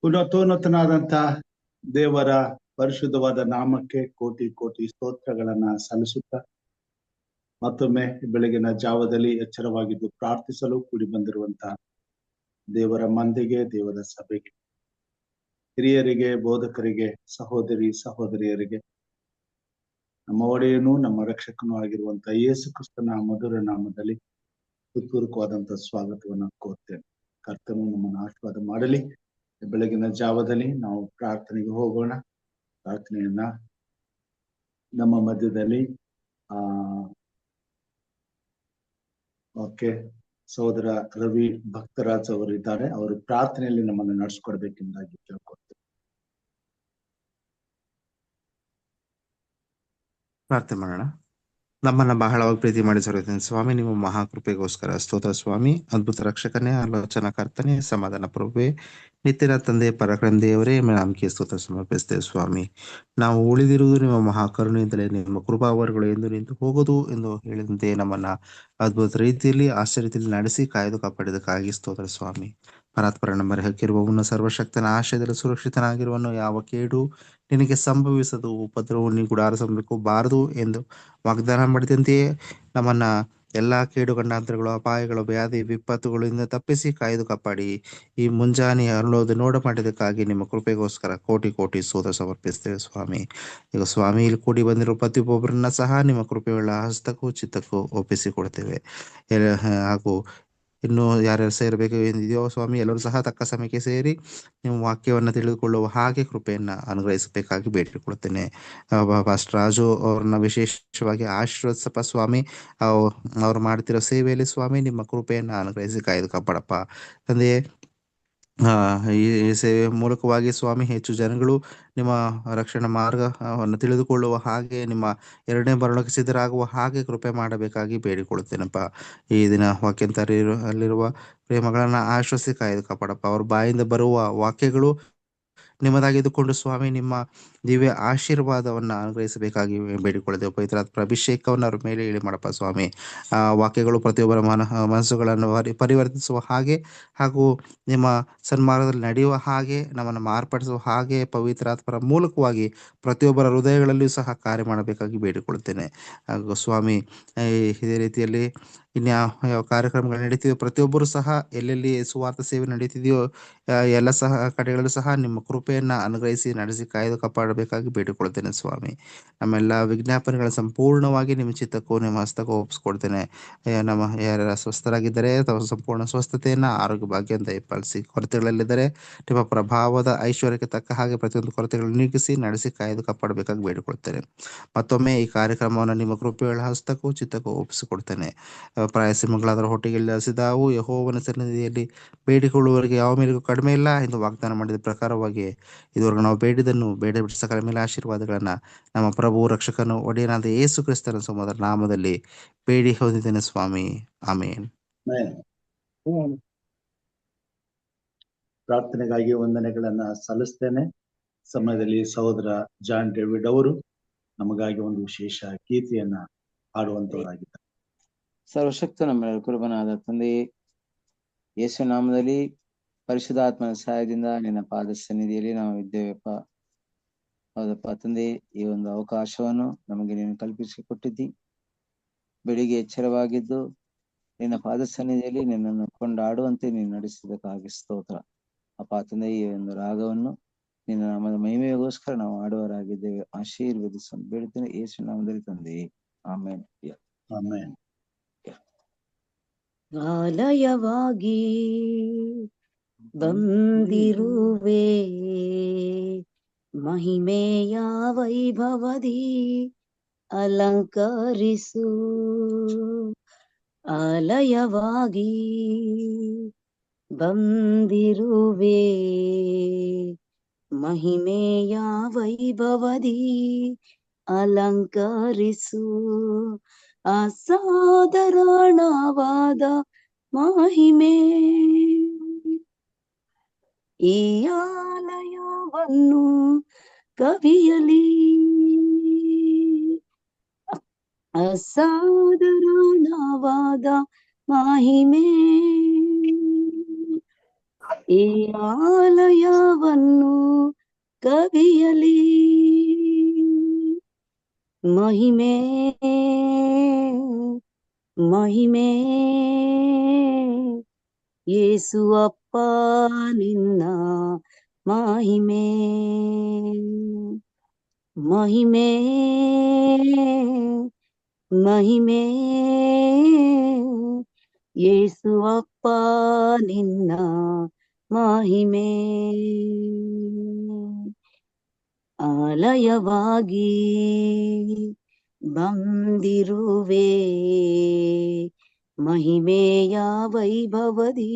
ಉನ್ನತೋನ್ನತನಾದಂತ ದೇವರ ಪರಿಶುದ್ಧವಾದ ನಾಮಕ್ಕೆ ಕೋಟಿ ಕೋಟಿ ಸ್ತೋತ್ರಗಳನ್ನ ಸಲ್ಲಿಸುತ್ತಾ ಮತ್ತೊಮ್ಮೆ ಬೆಳಗಿನ ಜಾವದಲ್ಲಿ ಎಚ್ಚರವಾಗಿದ್ದು ಪ್ರಾರ್ಥಿಸಲು ಕೂಡಿ ಬಂದಿರುವಂತಹ ದೇವರ ಮಂದಿಗೆ, ದೇವರ ಸಭೆಗೆ, ಹಿರಿಯರಿಗೆ, ಬೋಧಕರಿಗೆ, ಸಹೋದರಿಯರಿಗೆ, ನಮ್ಮ ಒಡೆಯನು ನಮ್ಮ ರಕ್ಷಕನೂ ಆಗಿರುವಂತಹ ಯೇಸು ಕ್ರಿಸ್ತನ ಮಧುರ ನಾಮದಲ್ಲಿ ಹೃತ್ಪೂರ್ವಕವಾದಂತಹ ಸ್ವಾಗತವನ್ನು ಕೋರ್ತೇನೆ. ಕರ್ತನು ನಮ್ಮನ್ನು ಆಶೀರ್ವಾದ ಮಾಡಲಿ. ಬೆಳಗಿನ ಜಾವದಲ್ಲಿ ನಾವು ಪ್ರಾರ್ಥನೆಗೆ ಹೋಗೋಣ. ಪ್ರಾರ್ಥನೆಯನ್ನ ನಮ್ಮ ಮಧ್ಯದಲ್ಲಿ ಸಹೋದರ ರವಿ ಭಕ್ತರಾಜ್ ಅವರು ಇದ್ದಾರೆ. ಅವರು ಪ್ರಾರ್ಥನೆಯಲ್ಲಿ ನಮ್ಮನ್ನು ನಡೆಸ್ಕೊಡ್ಬೇಕೆಂದಾಗಿ ಕೇಳ್ಕೊಡ್ತೇವೆ. ಪ್ರಾರ್ಥನೆ ಮಾಡೋಣ. ನಮ್ಮನ್ನ ಬಹಳವಾಗಿ ಪ್ರೀತಿ ಮಾಡಿ ಸರುತ್ತೇನೆ ಸ್ವಾಮಿ, ನಿಮ್ಮ ಮಹಾಕೃಪೆಗೋಸ್ಕರ ಸ್ತೋತ್ರ ಸ್ವಾಮಿ. ಅದ್ಭುತ ರಕ್ಷಕನೇ, ಆಲೋಚನಾ ಕರ್ತನೆ, ಸಮಾಧಾನ ಪ್ರಭುವೆ, ನಿತ್ಯನ ತಂದೆ, ಪರಾಕ್ರಮ ದೇವರೇ, ನಾಮಕ್ಕೆ ಸ್ತೋತ್ರ ಸಮರ್ಪಿಸ್ತೇವೆ ಸ್ವಾಮಿ. ನಾವು ಉಳಿದಿರುವುದು ನಿಮ್ಮ ಮಹಾಕರುಣೆಯಿಂದಲೇ, ನಿಮ್ಮ ಕೃಪಾವರಗಳು ಎಂದು ನಿಂತು ಹೋಗೋದು ಎಂದು ಹೇಳಿದಂತೆ ನಮ್ಮನ್ನ ಅದ್ಭುತ ರೀತಿಯಲ್ಲಿ ಆಶ್ಚರ್ಯದಲ್ಲಿ ನಡೆಸಿ ಕಾಯ್ದು ಕಾಪಾಡಿದಕ್ಕಾಗಿ ಸ್ತೋತ್ರ ಸ್ವಾಮಿ. ಪರಾತ್ಪರನ ಮರೆ ಹಾಕಿರುವವನು ಸರ್ವಶಕ್ತನ ಆಶಯದಲ್ಲಿ ಸುರಕ್ಷಿತನಾಗಿರುವನು. ಯಾವ ಕೇಡು ನಿನಗೆ ಸಂಭವಿಸದು, ಉಪದ್ರವವು ನೀ ಗುಡಾರ ಸಂಭವಿಸಬೇಕು ಬಾರದು ಎಂದು ವಾಗ್ದಾನ ಮಾಡಿದಂತೆಯೇ ನಮ್ಮನ್ನ ಎಲ್ಲಾ ಕೇಡು ಗಂಡಾಂತರಗಳು, ಅಪಾಯಗಳು, ವ್ಯಾಧಿ ವಿಪತ್ತುಗಳಿಂದ ತಪ್ಪಿಸಿ ಕಾಯ್ದು ಕಾಪಾಡಿ ಈ ಮುಂಜಾನೆ ಅರಳೋದು ನೋಡ ಮಾಡಿದಕ್ಕಾಗಿ ನಿಮ್ಮ ಕೃಪೆಗೋಸ್ಕರ ಕೋಟಿ ಕೋಟಿ ಸ್ತೋತ್ರ ಸಮರ್ಪಿಸ್ತೇವೆ ಸ್ವಾಮಿ. ಈಗ ಸ್ವಾಮಿ, ಇಲ್ಲಿ ಕೂಡಿ ಬಂದಿರೋ ಪ್ರತಿಯೊಬ್ಬರನ್ನ ಸಹ ನಿಮ್ಮ ಕೃಪೆಯುಳ್ಳ ಹಸ್ತಕ್ಕೂ ಚಿತ್ತಕ್ಕೂ ಒಪ್ಪಿಸಿ ಕೊಡ್ತೇವೆ. ಹಾಗೂ ಇನ್ನು ಯಾರ್ಯಾರು ಸೇರಬೇಕು ಏನಿದೆಯೋ ಸ್ವಾಮಿ, ಎಲ್ಲರೂ ಸಹ ತಕ್ಕ ಸಮಯಕ್ಕೆ ಸೇರಿ ನಿಮ್ಮ ವಾಕ್ಯವನ್ನು ತಿಳಿದುಕೊಳ್ಳುವ ಹಾಗೆ ಕೃಪೆಯನ್ನ ಅನುಗ್ರಹಿಸಬೇಕಾಗಿ ಬೇಡಿಕೊಳ್ಳುತ್ತೇನೆ. ಪಾಸ್ಟರ್ ರಾಜು ಅವ್ರನ್ನ ವಿಶೇಷವಾಗಿ ಆಶೀರ್ವದಿಸಪ್ಪ ಸ್ವಾಮಿ. ಅವ್ರು ಮಾಡ್ತಿರೋ ಸೇವೆಯಲ್ಲಿ ಸ್ವಾಮಿ ನಿಮ್ಮ ಕೃಪೆಯನ್ನ ಅನುಗ್ರಹಿಸಿ ಕಾಯ್ದು ಕಾಪಾಡಪ್ಪ ತಂದೆಯೇ. ಈ ಸೇವೆ ಮೂಲಕವಾಗಿ ಸ್ವಾಮಿ ಹೆಚ್ಚು ಜನಗಳು ನಿಮ್ಮ ರಕ್ಷಣಾ ಮಾರ್ಗವನ್ನು ತಿಳಿದುಕೊಳ್ಳುವ ಹಾಗೆ, ನಿಮ್ಮ ಎರಡನೇ ಬರೋಣಕ್ಕೆ ಸಿದ್ಧರಾಗುವ ಹಾಗೆ ಕೃಪೆ ಮಾಡಬೇಕಾಗಿ ಬೇಡಿಕೊಳ್ಳುತ್ತೇನಪ್ಪ. ಈ ದಿನ ಅಲ್ಲಿರುವ ಪ್ರೇಮಗಳನ್ನ ಆಶ್ವಸಿ ಕಾಯ್ದು ಕಾಪಾಡಪ್ಪ. ಅವ್ರ ಬಾಯಿಂದ ಬರುವ ವಾಕ್ಯಗಳು ನಿಮ್ಮದಾಗಿದ್ದುಕೊಂಡು ಸ್ವಾಮಿ ನಿಮ್ಮ ದಿವ್ಯ ಆಶೀರ್ವಾದವನ್ನ ಅನುಗ್ರಹಿಸಬೇಕಾಗಿ ಬೇಡಿಕೊಳ್ಳುತ್ತೇವೆ. ಪವಿತ್ರಾತ್ಮ ಅಭಿಷೇಕವನ್ನು ಅವ್ರ ಮೇಲೆ ಇಳಿ ಮಾಡಪ್ಪ ಸ್ವಾಮಿ. ವಾಕ್ಯಗಳು ಪ್ರತಿಯೊಬ್ಬರ ಮನಸ್ಸುಗಳನ್ನು ಪರಿವರ್ತಿಸುವ ಹಾಗೆ, ಹಾಗೂ ನಿಮ್ಮ ಸನ್ಮಾರ್ಗದಲ್ಲಿ ನಡೆಯುವ ಹಾಗೆ, ನಮ್ಮನ್ನು ಮಾರ್ಪಡಿಸುವ ಹಾಗೆ ಪವಿತ್ರಾತ್ಮರ ಮೂಲಕವಾಗಿ ಪ್ರತಿಯೊಬ್ಬರ ಹೃದಯಗಳಲ್ಲಿಯೂ ಸಹ ಕಾರ್ಯ ಮಾಡಬೇಕಾಗಿ ಬೇಡಿಕೊಳ್ಳುತ್ತೇನೆ. ಹಾಗೂ ಸ್ವಾಮಿ, ಇದೇ ರೀತಿಯಲ್ಲಿ ಇನ್ಯಾವ ಕಾರ್ಯಕ್ರಮಗಳು ನಡೀತಿದೆಯೋ ಪ್ರತಿಯೊಬ್ಬರು ಸಹ ಎಲ್ಲೆಲ್ಲಿ ಸುವಾರ್ಥ ಸೇವೆ ನಡೀತಿದೆಯೋ ಎಲ್ಲ ಸಹ ಕಡೆಗಳಲ್ಲೂ ಸಹ ನಿಮ್ಮ ಕೃಪೆಯನ್ನ ಅನುಗ್ರಹಿಸಿ ನಡೆಸಿ ಕಾಯ್ದು ಕಾಪಾಡಬೇಕಾಗಿ ಬೇಡಿಕೊಳ್ತೇನೆ ಸ್ವಾಮಿ. ನಮ್ಮೆಲ್ಲ ವಿಜ್ಞಾಪನೆಗಳ ಸಂಪೂರ್ಣವಾಗಿ ನಿಮ್ಮ ಚಿತ್ತಕ್ಕೂ ನಿಮ್ಮ ಹಸ್ತಕ್ಕೂ ಒಪ್ಪಿಸ್ಕೊಡ್ತೇನೆ. ನಮ್ಮ ಯಾರು ಸ್ವಸ್ಥರಾಗಿದ್ದರೆ ತಮ್ಮ ಸಂಪೂರ್ಣ ಸ್ವಸ್ಥತೆಯನ್ನ, ಆರೋಗ್ಯ ಭಾಗ್ಯ ದಯಪಾಲಿಸಿ, ಕೊರತೆಗಳಲ್ಲಿದ್ದರೆ ನಿಮ್ಮ ಪ್ರಭಾವದ ಐಶ್ವರ್ಯಕ್ಕೆ ತಕ್ಕ ಹಾಗೆ ಪ್ರತಿಯೊಂದು ಕೊರತೆಗಳನ್ನು ನೀಗಿಸಿ ನಡೆಸಿ ಕಾಯ್ದು ಕಾಪಾಡಬೇಕಾಗಿ ಬೇಡಿಕೊಳ್ತೇನೆ. ಮತ್ತೊಮ್ಮೆ ಈ ಕಾರ್ಯಕ್ರಮವನ್ನು ನಿಮ್ಮ ಕೃಪೆಗಳ ಹಸ್ತಕ್ಕೂ ಚಿತ್ತಕ್ಕೂ ಒಪ್ಪಿಸಿಕೊಡ್ತೇನೆ. ಪ್ರಾಯಸಿಂಹಗಳಾದರ ಹೊಟ್ಟೆಗೆ ಹಸಿದಾವು, ಯೆಹೋವನ ಸನ್ನಿಧಿಯಲ್ಲಿ ಬೇಡಿಕೊಳ್ಳುವವರಿಗೆ ಯಾವ ಮೇಲೆಗೂ ಕಡಿಮೆ ಇಲ್ಲ ಎಂದು ವಾಗ್ದಾನ ಮಾಡಿದ ಪ್ರಕಾರವಾಗಿ ಇದುವರೆಗೂ ನಾವು ಬೇಡಿದನ್ನು ಬೇಡ ಸಕಲ ಮೇಲೆ ಆಶೀರ್ವಾದಗಳನ್ನ ನಮ್ಮ ಪ್ರಭು ರಕ್ಷಕನು ಒಡೆಯನಾದ ಯೇಸು ಕ್ರಿಸ್ತನ ಸುಮಧುರ ನಾಮದಲ್ಲಿ ಬೇಡಿ ಹೊಂದಿದ್ದೇನೆ ಸ್ವಾಮಿ. ಆಮೇನ್. ಪ್ರಾರ್ಥನೆಗಾಗಿ ವಂದನೆಗಳನ್ನ ಸಲ್ಲಿಸ್ತೇನೆ. ಸಮಯದಲ್ಲಿ ಸಹೋದರ ಜಾನ್ ಡೇವಿಡ್ ಅವರು ನಮಗಾಗಿ ಒಂದು ವಿಶೇಷ ಗೀತೆಯನ್ನ ಹಾಡುವಂತವರಾಗಿದ್ದಾರೆ. ಸರ್ವಶಕ್ತ ನಮ್ಮ ಕುರುಬನಾದ ತಂದೆಯೇ, ಯೇಸು ನಾಮದಲ್ಲಿ ಪರಿಶುದ್ಧಾತ್ಮನ ಸಹಾಯದಿಂದ ನಿನ್ನ ಪಾದ ಸನ್ನಿಧಿಯಲ್ಲಿ ನಾವು ಇದ್ದೇವೆಪ್ಪ. ಹೌದಪ್ಪ ತಂದೆ, ಈ ಒಂದು ಅವಕಾಶವನ್ನು ನಮಗೆ ನೀನು ಕಲ್ಪಿಸಿಕೊಟ್ಟಿದ್ದಿ. ಬೆಳಿಗ್ಗೆ ಎಚ್ಚರವಾಗಿದ್ದು ನಿನ್ನ ಪಾದ ಸನ್ನಿಧಿಯಲ್ಲಿ ನಿನ್ನನ್ನು ಕೊಂಡಾಡುವಂತೆ ನೀನು ನಡೆಸಿದಕ್ಕಾಗಿ ಸ್ತೋತ್ರ ಅಪ್ಪ ತಂದೆ. ಈ ಒಂದು ರಾಗವನ್ನು ನಿನ್ನ ನಾಮದ ಮಹಿಮೆಗೋಸ್ಕರ ನಾವು ಆಡುವರಾಗಿದ್ದೇವೆ. ಆಶೀರ್ವದಿಸ ಬೇಡುತ್ತೇನೆ ಯೇಸು ನಾಮದಲ್ಲಿ ತಂದೆ, ಆಮೇನ್. ಆಮೇನ್. ಆಲಯವಾಗಿ ಬಂದಿರುವೆ, ಮಹಿಮೆಯ ವೈಭವದಿ ಅಲಂಕರಿಸು. ಆಲಯವಾಗಿ ಬಂದಿರುವೆ, ಮಹಿಮೆಯ ವೈಭವದಿ ಅಲಂಕರಿಸು. ಅಸಾಧಾರಣವಾದ ಮಹಿಮೆ ಈ ಆಲಯವನ್ನು ಕವಿಯಲಿ. ಅಸಾಧಾರಣವಾದ ಮಹಿಮೆ ಈ ಆಲಯವನ್ನು ಕವಿಯಲಿ ಮಹಿಮೆ ಮಹಿಮೆ ಯೇಸು ಅಪ್ಪ ನಿನ್ನ ಮಹಿಮೆ ಮಹಿಮೆ ಮಹಿಮೆ ಯೇಸು ಅಪ್ಪ ನಿನ್ನ ಮಹಿಮೆ ಆಲಯವಾಗಿ ಬಂದಿರುವೆ ಮಹಿಮೆಯ ವೈಭವದಿ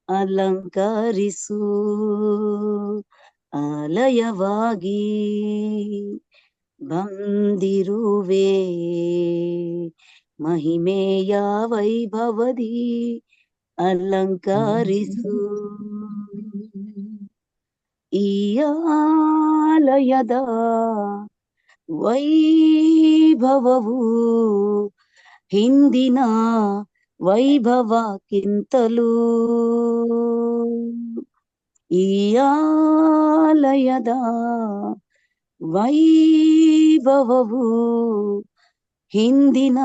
ಅಲಂಕರಿಸು ಆಲಯವಾಗಿ ಬಂದಿರುವೆ ಮಹಿಮೆಯ ವೈಭವದಿ ಅಲಂಕರಿಸು ಈ ಆಲಯದ ವೈಭವವು ಹಿಂದಿನ ವೈಭವಕ್ಕಿಂತಲೂ ಈ ಆಲಯದ ವೈಭವವು ಹಿಂದಿನ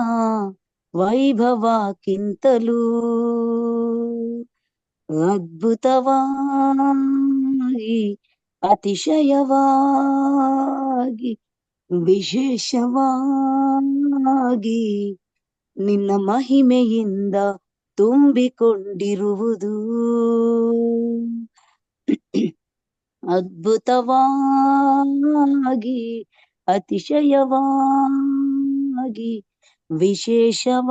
ವೈಭವಕ್ಕಿಂತಲೂ ಅದ್ಭುತವಾಗಿ ಅತಿಶಯವಾಗಿ ವಿಶೇಷವಾಗಿ ನಿನ್ನ ಮಹಿಮೆಯಿಂದ ತುಂಬಿಕೊಂಡಿರುವುದು ಅದ್ಭುತವಾಗಿ ಅತಿಶಯವಾಗಿ ವಿಶೇಷವಾಗಿ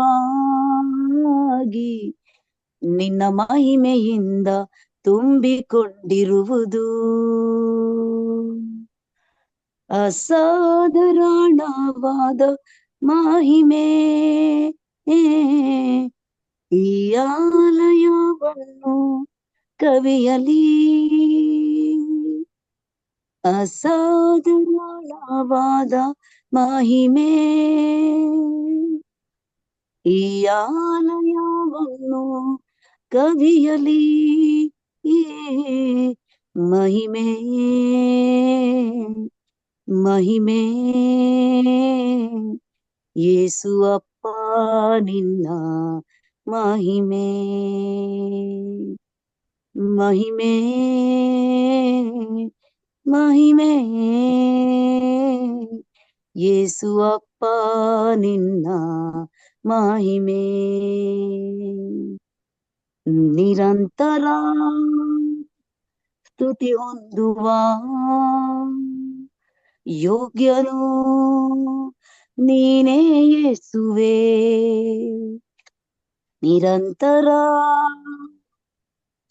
ನಿನ್ನ ಮಹಿಮೆಯಿಂದ ತುಂಬಿಕೊಂಡಿರುವುದು ಅಸಾಧಾರಣವಾದ ಮಹಿಮೆ ಈ ಆಲಯವನ್ನು ಕವಿಯಲಿ ಅಸಾಧಾರಣವಾದ ಮಹಿಮೆ ಈ ಆಲಯವನ್ನು ಕವಿಯಲಿ ಮಹಿಮೆ ಮಹಿಮೆ ಯೇಸು ಅಪ್ಪ ನಿನ್ನ ಮಹಿಮೆ ಮಹಿಮೆ ಮಹಿಮೆ ಯೇಸು ಅಪ್ಪ ನಿನ್ನ ಮಹಿಮೆ ನಿರಂತರ ಸ್ತುತಿ ಹೊಂದುವ ಯೋಗ್ಯನು ನೀನೇ ಯೇಸುವೆ ನಿರಂತರ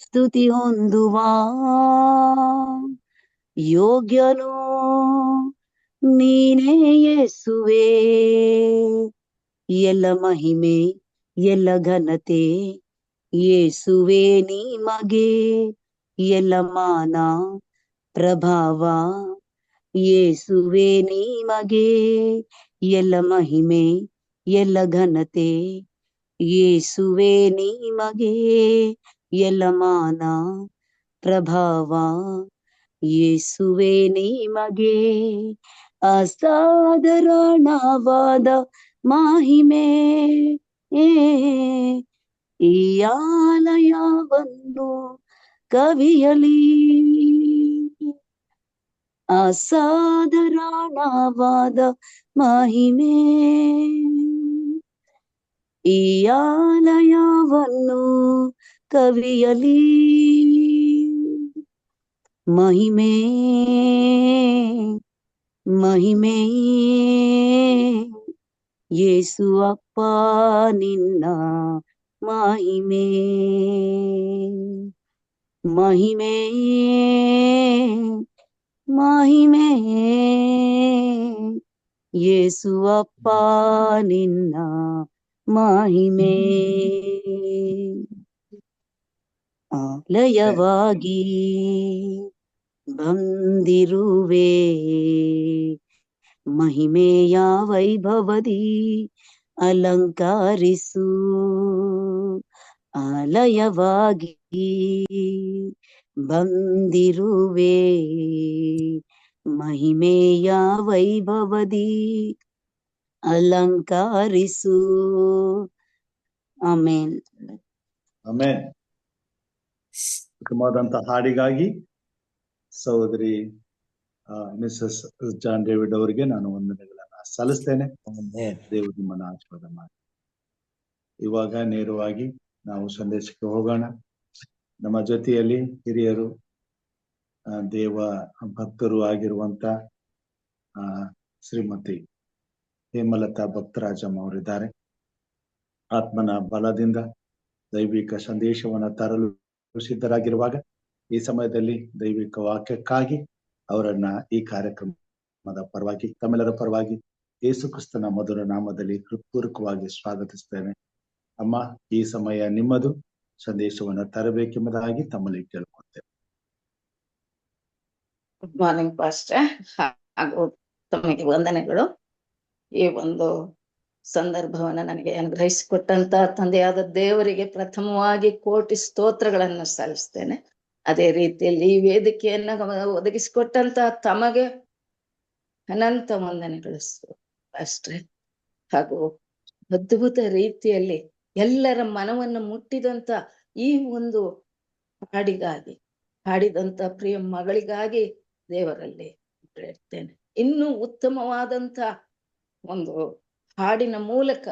ಸ್ತುತಿ ಹೊಂದುವ ಯೋಗ್ಯನು ನೀನೇ ಯೇಸುವೆ ಎಲ್ಲ ಮಹಿಮೆ ಎಲ್ಲ ಘನತೆ ಯೇಸುವೆ ನಿಮಗೆ ಎಲ್ಲ ಮಾನ ಪ್ರಭಾವ ಯೇಸುವೆ ನಿಮಗೆ ಎಲ್ಲ ಮಹಿಮೆ ಎಲ್ಲ ಘನತೆ ಯೇಸುವೆ ನಿಮಗೆ ಎಲ್ಲ ಮಾನ ಪ್ರಭಾವ ಯೇಸುವೆ ನಿಮಗೆ ಅಸಾಧಾರಣವಾದ ಮಹಿಮೆ ಈ ಆಲಯವನ್ನು ಕವಿಯಲಿ ಅಸಾಧಾರಣವಾದ ಮಹಿಮೆ ಈ ಆಲಯವನ್ನು ಕವಿಯಲಿ ಮಹಿಮೆ ಮಹಿಮೆ ಯೇಸು ಅಪ್ಪ ನಿನ್ನ ಮಹಿಮೆ ಮಹಿಮೆ ಮಹಿಮೆ ಯೇಸು ಅಪ್ಪ ನಿನ್ನ ಮಹಿಮೆ ಆಲಯವಾಗಿ ಬಂದಿರುವೆ ಮಹಿಮೆಯ ವೈಭವದಿ ಅಲಂಕರಿಸು ಆಲಯವಾಗಿ ಬಂದಿರುವೆ ಮಹಿಮೆಯ ವೈಭವದಿ ಅಲಂಕಾರಿಸು. ಆಮೇನ್. ಆಮೇನ್. ಉತ್ತಮವಾದಂತ ಹಾಡಿಗಾಗಿ ಸಹೋದರಿ ಮಿಸಸ್ ಜಾನ್ ಡೇವಿಡ್ ಅವರಿಗೆ ನಾನು ವಂದನೆಗಳನ್ನ ಸಲ್ಲಿಸ್ತೇನೆ. ದೇವರು ನಿಮ್ಮನ್ನ ಆಶೀರ್ವಾದ ಮಾಡಿ. ಇವಾಗ ನೇರವಾಗಿ ನಾವು ಸಂದೇಶಕ್ಕೆ ಹೋಗೋಣ. ನಮ್ಮ ಜೊತೆಯಲ್ಲಿ ಹಿರಿಯರು ದೇವ ಭಕ್ತರು ಆಗಿರುವಂತ ಶ್ರೀಮತಿ ಹೇಮಲತಾ ಭಕ್ತರಾಜಮ್ಮ ಅವರಿದ್ದಾರೆ. ಆತ್ಮನ ಬಲದಿಂದ ದೈವಿಕ ಸಂದೇಶವನ್ನ ತರಲು ಸಿದ್ಧರಾಗಿರುವಾಗ ಈ ಸಮಯದಲ್ಲಿ ದೈವಿಕ ವಾಕ್ಯಕ್ಕಾಗಿ ಅವರನ್ನ ಈ ಕಾರ್ಯಕ್ರಮದ ಪರವಾಗಿ ತಮ್ಮೆಲ್ಲರ ಪರವಾಗಿ ಯೇಸು ಕ್ರಿಸ್ತನ ಮಧುರ ನಾಮದಲ್ಲಿ ಹೃತ್ಪೂರ್ವಕವಾಗಿ ಸ್ವಾಗತಿಸ್ತೇನೆ. ಅಮ್ಮ, ಈ ಸಮಯ ನಿಮ್ಮದು. ಸಂದೇಶವನ್ನ ತರಬೇಕೆಂಬುದಾಗಿ ತಮ್ಮಲ್ಲಿ ಕೇಳ್ಕೊಳ್ತೇವೆ. ಗುಡ್ ಮಾರ್ನಿಂಗ್ ಪಾಸ್ಟರ್, ಹಾಗೂ ತಮಗೆ ವಂದನೆಗಳು. ಈ ಒಂದು ಸಂದರ್ಭವನ್ನ ನನಗೆ ಅನುಗ್ರಹಿಸಿಕೊಟ್ಟಂತ ತಂದೆಯಾದ ದೇವರಿಗೆ ಪ್ರಥಮವಾಗಿ ಕೋಟಿ ಸ್ತೋತ್ರಗಳನ್ನು ಸಲ್ಲಿಸ್ತೇನೆ. ಅದೇ ರೀತಿಯಲ್ಲಿ ಈ ವೇದಿಕೆಯನ್ನ ಒದಗಿಸಿಕೊಟ್ಟಂತ ತಮಗೆ ಅನಂತ ವಂದನೆಗಳು ಪಾಸ್ಟ್ರೆ. ಹಾಗೂ ಅದ್ಭುತ ರೀತಿಯಲ್ಲಿ ಎಲ್ಲರ ಮನವನ್ನು ಮುಟ್ಟಿದಂತ ಈ ಒಂದು ಹಾಡಿಗಾಗಿ, ಹಾಡಿದಂತ ಪ್ರಿಯ ಮಗಳಿಗಾಗಿ ದೇವರಲ್ಲಿ ಬೇಡ್ತೇನೆ. ಇನ್ನೂ ಉತ್ತಮವಾದಂತ ಒಂದು ಹಾಡಿನ ಮೂಲಕ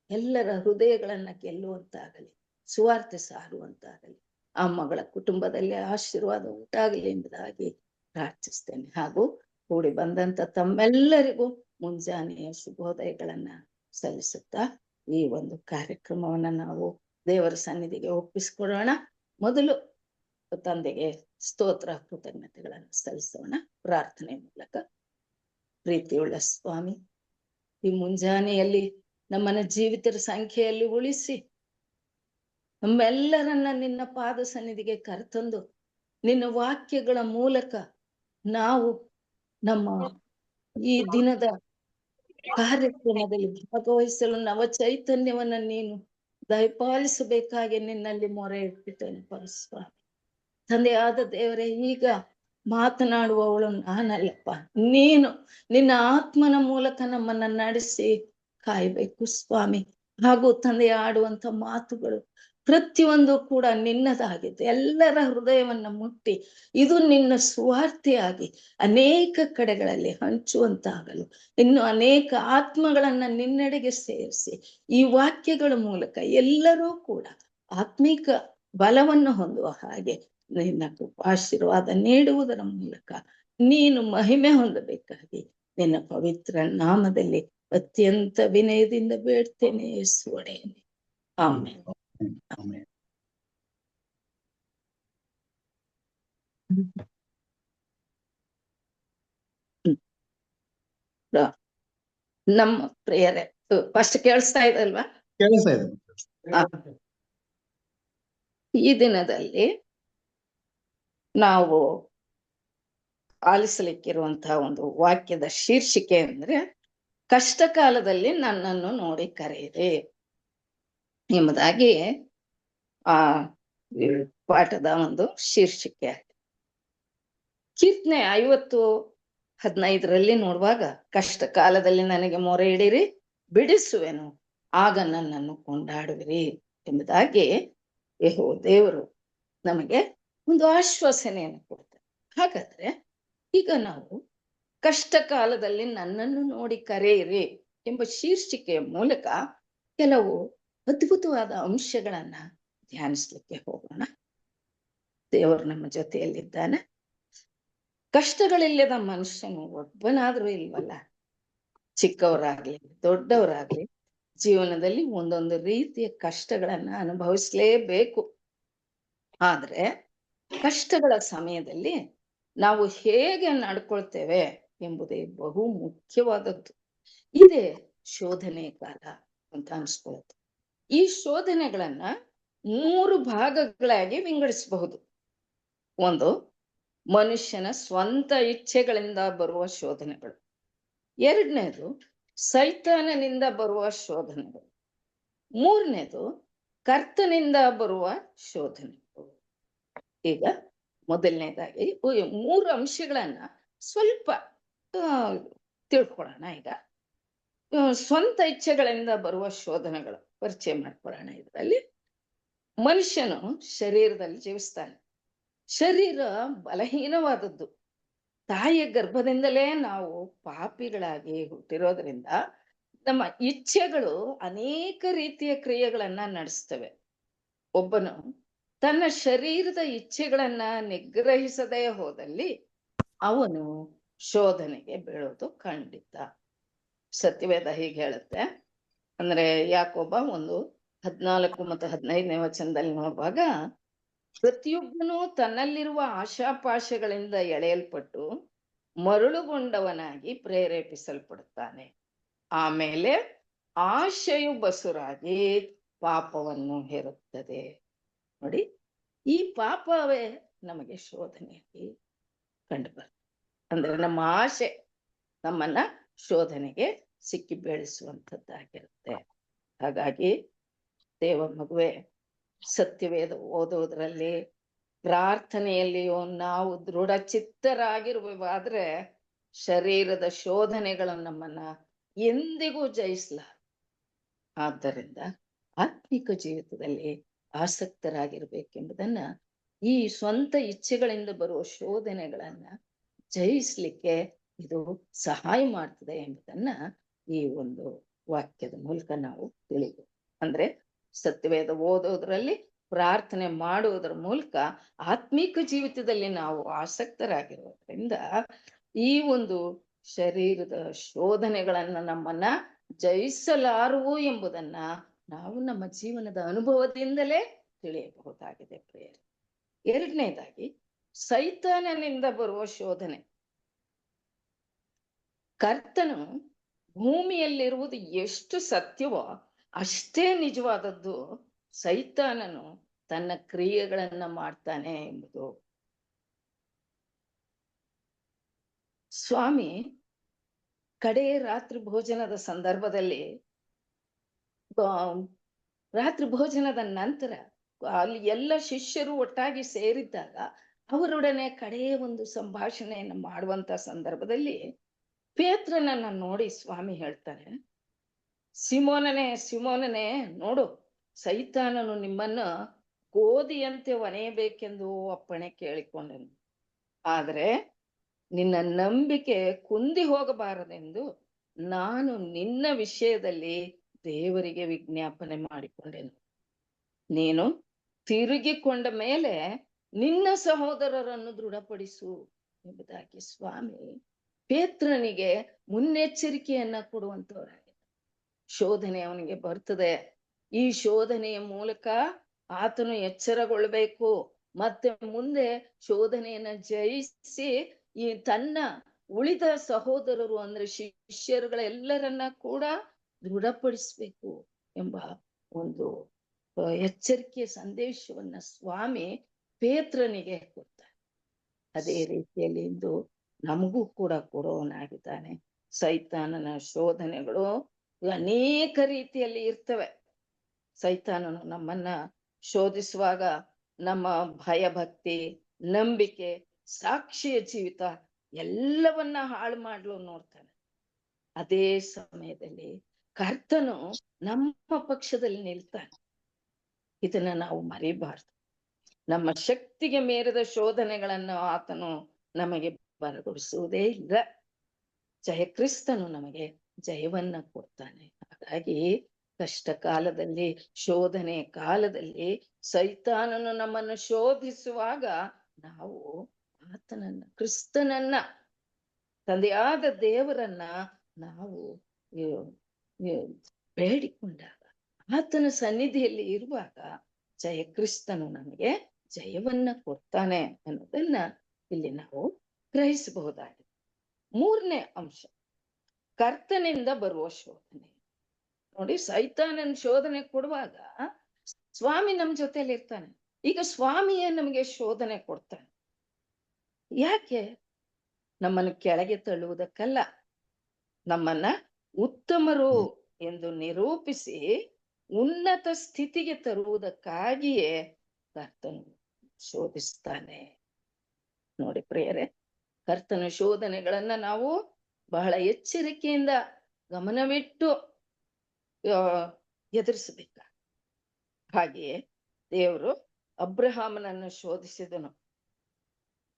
ಎಲ್ಲರ ಹೃದಯಗಳನ್ನ ಗೆಲ್ಲುವಂತಾಗಲಿ, ಸುವಾರ್ತೆ ಸಾರುವಂತಾಗಲಿ, ಆ ಮಗಳ ಕುಟುಂಬದಲ್ಲಿ ಆಶೀರ್ವಾದ ಉಂಟಾಗಲಿ ಎಂಬುದಾಗಿ ಪ್ರಾರ್ಥಿಸ್ತೇನೆ. ಹಾಗೂ ಕೂಡಿ ಬಂದಂತ ತಮ್ಮೆಲ್ಲರಿಗೂ ಮುಂಜಾನೆಯ ಶುಭೋದಯಗಳನ್ನ ಸಲ್ಲಿಸುತ್ತಾ ಈ ಒಂದು ಕಾರ್ಯಕ್ರಮವನ್ನ ನಾವು ದೇವರ ಸನ್ನಿಧಿಗೆ ಒಪ್ಪಿಸಿಕೊಡೋಣ. ಮೊದಲು ತಂದೆಗೆ ಸ್ತೋತ್ರ ಕೃತಜ್ಞತೆಗಳನ್ನು ಸಲ್ಲಿಸೋಣ ಪ್ರಾರ್ಥನೆ ಮೂಲಕ. ಪ್ರೀತಿಯುಳ್ಳ ಸ್ವಾಮಿ, ಈ ಮುಂಜಾನೆಯಲ್ಲಿ ನಮ್ಮನ್ನ ಜೀವಿತರ ಸಂಖ್ಯೆಯಲ್ಲಿ ಉಳಿಸಿ ನಮ್ಮೆಲ್ಲರನ್ನ ನಿನ್ನ ಪಾದ ಸನ್ನಿಧಿಗೆ ಕರೆತಂದು ನಿನ್ನ ವಾಕ್ಯಗಳ ಮೂಲಕ ನಾವು ನಮ್ಮ ಈ ದಿನದ ಕಾರ್ಯಕ್ರಮದಲ್ಲಿ ಭಾಗವಹಿಸಲು ನವ ಚೈತನ್ಯವನ್ನ ನೀನು ದಯಪಾಲಿಸಬೇಕಾಗಿ ನಿನ್ನಲ್ಲಿ ಮೊರೆ ಇಟ್ಟಿದ್ದೇನೆ ಸ್ವಾಮಿ. ತಂದೆಯಾದ ದೇವರೇ, ಈಗ ಮಾತನಾಡುವವಳು ನಾನಲ್ಲಪ್ಪ, ನೀನು ನಿನ್ನ ಆತ್ಮನ ಮೂಲಕ ನಮ್ಮನ್ನ ನಡೆಸಿ ಕಾಯ್ಬೇಕು ಸ್ವಾಮಿ. ಹಾಗೂ ತಂದೆ ಆಡುವಂತ ಮಾತುಗಳು ಪ್ರತಿಯೊಂದು ಕೂಡ ನಿನ್ನದಾಗಿದೆ. ಎಲ್ಲರ ಹೃದಯವನ್ನ ಮುಟ್ಟಿ ಇದು ನಿನ್ನ ಸುವಾರ್ತೆಯಾಗಿ ಅನೇಕ ಕಡೆಗಳಲ್ಲಿ ಹಂಚುವಂತಾಗಲು, ಇನ್ನು ಅನೇಕ ಆತ್ಮಗಳನ್ನ ನಿನ್ನೆಡೆಗೆ ಸೇರಿಸಿ ಈ ವಾಕ್ಯಗಳ ಮೂಲಕ ಎಲ್ಲರೂ ಕೂಡ ಆತ್ಮೀಕ ಬಲವನ್ನು ಹೊಂದುವ ಹಾಗೆ ನಿನ್ನ ಆಶೀರ್ವಾದ ನೀಡುವುದರ ಮೂಲಕ ನೀನು ಮಹಿಮೆ ಹೊಂದಬೇಕಾಗಿ ನಿನ್ನ ಪವಿತ್ರ ನಾಮದಲ್ಲಿ ಅತ್ಯಂತ ವಿನಯದಿಂದ ಬೇಡ್ತೇನೆ ಯೇಸುವಡೆಯೇ. ಆಮೆನ್. ನಮ್ಮ ಪ್ರಿಯರೇ, ಫಸ್ಟ್ ಕೇಳಿಸ್ತಾ ಇದಲ್ವಾ? ಕೇಳಿಸ್ತಾ ಇದೆ. ಈ ದಿನದಲ್ಲಿ ನಾವು ಆಲಿಸಲಿಕ್ಕಿರುವಂತಹ ಒಂದು ವಾಕ್ಯದ ಶೀರ್ಷಿಕೆ ಅಂದ್ರೆ, ಕಷ್ಟ ಕಾಲದಲ್ಲಿ ನನ್ನನ್ನು ನೋಡಿ ಕರೆಯಿರಿ ಎಂಬುದಾಗಿ ಆ ಪಾಠದ ಒಂದು ಶೀರ್ಷಿಕೆ. ಕೀರ್ತನೆ 50:15 ನೋಡುವಾಗ, ಕಷ್ಟ ಕಾಲದಲ್ಲಿ ನನಗೆ ಮೊರೆ ಇಡಿರಿ, ಬಿಡಿಸುವೆನು, ಆಗ ನನ್ನನ್ನು ಕೊಂಡಾಡುವಿರಿ ಎಂಬುದಾಗಿ ದೇವರು ನಮಗೆ ಒಂದು ಆಶ್ವಾಸನೆಯನ್ನು ಕೊಡ್ತಾರೆ. ಹಾಗಾದ್ರೆ ಈಗ ನಾವು ಕಷ್ಟ ಕಾಲದಲ್ಲಿ ನನ್ನನ್ನು ನೋಡಿ ಕರೆಯಿರಿ ಎಂಬ ಶೀರ್ಷಿಕೆಯ ಮೂಲಕ ಕೆಲವು ಅದ್ಭುತವಾದ ಅಂಶಗಳನ್ನ ಧ್ಯಾನಿಸ್ಲಿಕ್ಕೆ ಹೋಗೋಣ. ದೇವರು ನಮ್ಮ ಜೊತೆಯಲ್ಲಿದ್ದಾನೆ. ಕಷ್ಟಗಳಿಲ್ಲದ ಮನುಷ್ಯನು ಒಬ್ಬನಾದ್ರೂ ಇಲ್ವಲ್ಲ. ಚಿಕ್ಕವರಾಗ್ಲಿ ದೊಡ್ಡವರಾಗ್ಲಿ ಜೀವನದಲ್ಲಿ ಒಂದೊಂದು ರೀತಿಯ ಕಷ್ಟಗಳನ್ನ ಅನುಭವಿಸ್ಲೇಬೇಕು. ಆದ್ರೆ ಕಷ್ಟಗಳ ಸಮಯದಲ್ಲಿ ನಾವು ಹೇಗೆ ನಡ್ಕೊಳ್ತೇವೆ ಎಂಬುದೇ ಬಹು ಮುಖ್ಯವಾದದ್ದು. ಇದೇ ಶೋಧನೆ ಕಾಲ ಅಂತ ಅನ್ಸ್ಕೊಳುತ್ತೆ. ಈ ಶೋಧನೆಗಳನ್ನ 3 ಭಾಗಗಳಾಗಿ ವಿಂಗಡಿಸಬಹುದು. ಒಂದು, ಮನುಷ್ಯನ ಸ್ವಂತ ಇಚ್ಛೆಗಳಿಂದ ಬರುವ ಶೋಧನೆಗಳು. ಎರಡನೇದು, ಸೈತಾನನಿಂದ ಬರುವ ಶೋಧನೆಗಳು. ಮೂರನೇದು, ಕರ್ತನಿಂದ ಬರುವ ಶೋಧನೆಗಳು. ಈಗ ಮೊದಲನೇದಾಗಿ 3 ಅಂಶಗಳನ್ನ ಸ್ವಲ್ಪ ತಿಳ್ಕೊಳ್ಳೋಣ. ಈಗ ಸ್ವಂತ ಇಚ್ಛೆಗಳಿಂದ ಬರುವ ಶೋಧನೆಗಳು ಪರಿಚಯ ಮಾಡ್ಕೊಳ್ಳೋಣ. ಇದರಲ್ಲಿ ಮನುಷ್ಯನು ಶರೀರದಲ್ಲಿ ಜೀವಿಸ್ತಾನೆ. ಶರೀರ ಬಲಹೀನವಾದದ್ದು. ತಾಯಿಯ ಗರ್ಭದಿಂದಲೇ ನಾವು ಪಾಪಿಗಳಾಗಿ ಹುಟ್ಟಿರೋದ್ರಿಂದ ನಮ್ಮ ಇಚ್ಛೆಗಳು ಅನೇಕ ರೀತಿಯ ಕ್ರಿಯೆಗಳನ್ನ ನಡೆಸ್ತವೆ. ಒಬ್ಬನು ತನ್ನ ಶರೀರದ ಇಚ್ಛೆಗಳನ್ನ ನಿಗ್ರಹಿಸದೇ ಹೋದಲ್ಲಿ ಅವನು ಶೋಧನೆಗೆ ಬೀಳೋದು ಖಂಡಿತ. ಸತ್ಯವೇದ ಹೀಗೆ ಹೇಳುತ್ತೆ. ಅಂದ್ರೆ ಯಾಕೋಬ 1:14 ಮತ್ತು 15ನೇ ವಚನದಲ್ಲಿ ನೋಡುವಾಗ, ಪ್ರತಿಯೊಬ್ಬನು ತನ್ನಲ್ಲಿರುವ ಆಶಾಪಾಶಗಳಿಂದ ಎಳೆಯಲ್ಪಟ್ಟು ಮರಳುಗೊಂಡವನಾಗಿ ಪ್ರೇರೇಪಿಸಲ್ಪಡುತ್ತಾನೆ. ಆಮೇಲೆ ಆಶೆಯು ಬಸುರಾಗಿ ಪಾಪವನ್ನು ಹೇರುತ್ತದೆ. ನೋಡಿ, ಈ ಪಾಪವೇ ನಮಗೆ ಶೋಧನೆಯಾಗಿ ಕಂಡುಬರ್ತದೆ. ಅಂದ್ರೆ ನಮ್ಮ ಆಶೆ ನಮ್ಮನ್ನ ಶೋಧನೆಗೆ ಸಿಕ್ಕಿ ಬೀಳಿಸುವಂಥದ್ದಾಗಿರುತ್ತೆ. ಹಾಗಾಗಿ ದೇವ ಮಗುವೆ, ಸತ್ಯವೇದ ಓದೋದ್ರಲ್ಲಿ, ಪ್ರಾರ್ಥನೆಯಲ್ಲಿಯೂ ನಾವು ದೃಢಚಿತ್ತರಾಗಿರುವಾದ್ರೆ ಶರೀರದ ಶೋಧನೆಗಳು ನಮ್ಮನ್ನ ಎಂದಿಗೂ ಜಯಿಸಲ್ಲ. ಆದ್ದರಿಂದ ಆತ್ಮಿಕ ಜೀವಿತದಲ್ಲಿ ಆಸಕ್ತರಾಗಿರ್ಬೇಕೆಂಬುದನ್ನ, ಈ ಸ್ವಂತ ಇಚ್ಛೆಗಳಿಂದ ಬರುವ ಶೋಧನೆಗಳನ್ನ ಜಯಿಸ್ಲಿಕ್ಕೆ ಇದು ಸಹಾಯ ಮಾಡ್ತದೆ ಎಂಬುದನ್ನ ಈ ಒಂದು ವಾಕ್ಯದ ಮೂಲಕ ನಾವು ತಿಳಿದು, ಅಂದ್ರೆ ಸತ್ಯವೇದ ಓದೋದ್ರಲ್ಲಿ, ಪ್ರಾರ್ಥನೆ ಮಾಡುವುದರ ಮೂಲಕ ಆತ್ಮಿಕ ಜೀವಿತದಲ್ಲಿ ನಾವು ಆಸಕ್ತರಾಗಿರೋದ್ರಿಂದ ಈ ಒಂದು ಶರೀರದ ಶೋಧನೆಗಳನ್ನ ನಮ್ಮನ್ನ ಜಯಿಸಲಾರುವು ಎಂಬುದನ್ನ ನಾವು ನಮ್ಮ ಜೀವನದ ಅನುಭವದಿಂದಲೇ ತಿಳಿಯಬಹುದಾಗಿದೆ ಪ್ರಿಯರೇ. ಎರಡನೇದಾಗಿ, ಸೈತಾನನಿಂದ ಬರುವ ಶೋಧನೆ. ಕರ್ತನು ಭೂಮಿಯಲ್ಲಿರುವುದು ಎಷ್ಟು ಸತ್ಯವೋ ಅಷ್ಟೇ ನಿಜವಾದದ್ದು ಸೈತಾನನು ತನ್ನ ಕ್ರಿಯೆಗಳನ್ನ ಮಾಡ್ತಾನೆ ಎಂಬುದು. ಸ್ವಾಮಿ ಕಡೆ ರಾತ್ರಿ ಭೋಜನದ ಸಂದರ್ಭದಲ್ಲಿ, ರಾತ್ರಿ ಭೋಜನದ ನಂತರ ಅಲ್ಲಿ ಎಲ್ಲ ಶಿಷ್ಯರು ಒಟ್ಟಾಗಿ ಸೇರಿದ್ದಾಗ ಅವರೊಡನೆ ಕಡೆಯ ಒಂದು ಸಂಭಾಷಣೆಯನ್ನು ಮಾಡುವಂತ ಸಂದರ್ಭದಲ್ಲಿ ಪೇತ್ರನನ್ನ ನೋಡಿ ಸ್ವಾಮಿ ಹೇಳ್ತಾರೆ, ಸಿಮೋನನೇ ಸಿಮೋನನೇ, ನೋಡು, ಸೈತಾನನು ನಿಮ್ಮನ್ನ ಗೋಧಿಯಂತೆ ಒನೆಯಬೇಕೆಂದು ಅಪ್ಪಣೆ ಕೇಳಿಕೊಂಡನು. ಆದ್ರೆ ನಿನ್ನ ನಂಬಿಕೆ ಕುಂದಿ ಹೋಗಬಾರದೆಂದು ನಾನು ನಿನ್ನ ವಿಷಯದಲ್ಲಿ ದೇವರಿಗೆ ವಿಜ್ಞಾಪನೆ ಮಾಡಿಕೊಂಡೆನು. ನೀನು ತಿರುಗಿಕೊಂಡ ಮೇಲೆ ನಿನ್ನ ಸಹೋದರರನ್ನು ದೃಢಪಡಿಸು ಎಂಬುದಾಗಿ ಸ್ವಾಮಿ ಪೇತ್ರನಿಗೆ ಮುನ್ನೆಚ್ಚರಿಕೆಯನ್ನ ಕೊಡುವಂತವರಾಗಿದೆ. ಶೋಧನೆ ಅವನಿಗೆ ಬರ್ತದೆ. ಈ ಶೋಧನೆಯ ಮೂಲಕ ಆತನು ಎಚ್ಚರಗೊಳ್ಬೇಕು. ಮತ್ತೆ ಮುಂದೆ ಶೋಧನೆಯನ್ನ ಜಯಿಸಿ ಈ ತನ್ನ ಉಳಿದ ಸಹೋದರರು ಅಂದ್ರೆ ಶಿಷ್ಯರುಗಳೆಲ್ಲರನ್ನ ಕೂಡ ದೃಢಪಡಿಸ್ಬೇಕು ಎಂಬ ಒಂದು ಎಚ್ಚರಿಕೆಯ ಸಂದೇಶವನ್ನ ಸ್ವಾಮಿ ಪೇತ್ರನಿಗೆ ಕೊಡ್ತಾರೆ. ಅದೇ ರೀತಿಯಲ್ಲಿ ಇಂದು ನಮಗೂ ಕೂಡ ಕೊಡೋನಾಗಿದ್ದಾನೆ. ಸೈತಾನನ ಶೋಧನೆಗಳು ಅನೇಕ ರೀತಿಯಲ್ಲಿ ಇರ್ತವೆ. ಸೈತಾನನು ನಮ್ಮನ್ನ ಶೋಧಿಸುವಾಗ ನಮ್ಮ ಭಯಭಕ್ತಿ, ನಂಬಿಕೆ, ಸಾಕ್ಷಿಯ ಜೀವಿತ ಎಲ್ಲವನ್ನ ಹಾಳು ಮಾಡಲು ನೋಡ್ತಾನೆ. ಅದೇ ಸಮಯದಲ್ಲಿ ಕರ್ತನು ನಮ್ಮ ಪಕ್ಷದಲ್ಲಿ ನಿಲ್ತಾನೆ. ಇದನ್ನ ನಾವು ಮರಿಬಾರ್ದು. ನಮ್ಮ ಶಕ್ತಿಗೆ ಮೀರಿದ ಶೋಧನೆಗಳನ್ನು ಆತನು ನಮಗೆ ಬರಗೊಡಿಸುವುದೇ ಇಲ್ಲ. ಜಯಕ್ರಿಸ್ತನು ನಮಗೆ ಜಯವನ್ನ ಕೊಡ್ತಾನೆ. ಹಾಗಾಗಿ ಕಷ್ಟ ಕಾಲದಲ್ಲಿ, ಶೋಧನೆ ಕಾಲದಲ್ಲಿ ಸೈತಾನನು ನಮ್ಮನ್ನು ಶೋಧಿಸುವಾಗ ನಾವು ಆತನನ್ನ, ಕ್ರಿಸ್ತನನ್ನ, ತಂದೆಯಾದ ದೇವರನ್ನ ನಾವು ಬೇಡಿಕೊಂಡಾಗ, ಆತನ ಸನ್ನಿಧಿಯಲ್ಲಿ ಇರುವಾಗ ಜಯಕ್ರಿಸ್ತನು ನಮಗೆ ಜಯವನ್ನ ಕೊಡ್ತಾನೆ ಅನ್ನೋದನ್ನ ಇಲ್ಲಿ ನಾವು ಗ್ರಹಿಸಬಹುದಾಗಿದೆ. ಮೂರನೇ ಅಂಶ, ಕರ್ತನಿಂದ ಬರುವ ಶೋಧನೆ. ನೋಡಿ, ಸೈತಾನನ ಶೋಧನೆ ಕೊಡುವಾಗ ಸ್ವಾಮಿ ನಮ್ ಜೊತೆಲಿ ಇರ್ತಾನೆ. ಈಗ ಸ್ವಾಮಿಯೇ ನಮಗೆ ಶೋಧನೆ ಕೊಡ್ತಾನೆ. ಯಾಕೆ? ನಮ್ಮನ್ನು ಕೆಳಗೆ ತಳ್ಳುವುದಕ್ಕಲ್ಲ, ನಮ್ಮನ್ನ ಉತ್ತಮರು ಎಂದು ನಿರೂಪಿಸಿ ಉನ್ನತ ಸ್ಥಿತಿಗೆ ತರುವುದಕ್ಕಾಗಿಯೇ ಕರ್ತನು ಶೋಧಿಸ್ತಾನೆ. ನೋಡಿ ಪ್ರಿಯರೇ, ಕರ್ತನ ಶೋಧನೆಗಳನ್ನ ನಾವು ಬಹಳ ಎಚ್ಚರಿಕೆಯಿಂದ ಗಮನವಿಟ್ಟು ಎದುರಿಸಬೇಕ. ಹಾಗೆಯೇ ದೇವರು ಅಬ್ರಹಾಮನನ್ನು ಶೋಧಿಸಿದನು.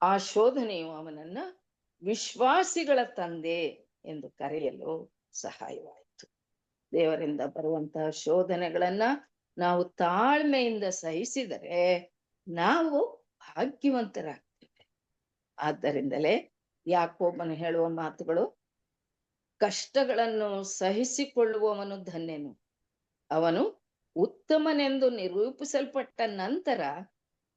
ಆ ಶೋಧನೆಯು ಅವನನ್ನ ವಿಶ್ವಾಸಿಗಳ ತಂದೆ ಎಂದು ಕರೆಯಲು ಸಹಾಯವಾಯಿತು. ದೇವರಿಂದ ಬರುವಂತಹ ಶೋಧನೆಗಳನ್ನ ನಾವು ತಾಳ್ಮೆಯಿಂದ ಸಹಿಸಿದರೆ ನಾವು ಭಾಗ್ಯವಂತರಾಗ್ತೇವೆ. ಆದ್ದರಿಂದಲೇ ಯಾಕೋಬನು ಹೇಳುವ ಮಾತುಗಳು, ಕಷ್ಟಗಳನ್ನು ಸಹಿಸಿಕೊಳ್ಳುವವನು ಧನ್ಯನು, ಅವನು ಉತ್ತಮನೆಂದು ನಿರೂಪಿಸಲ್ಪಟ್ಟ ನಂತರ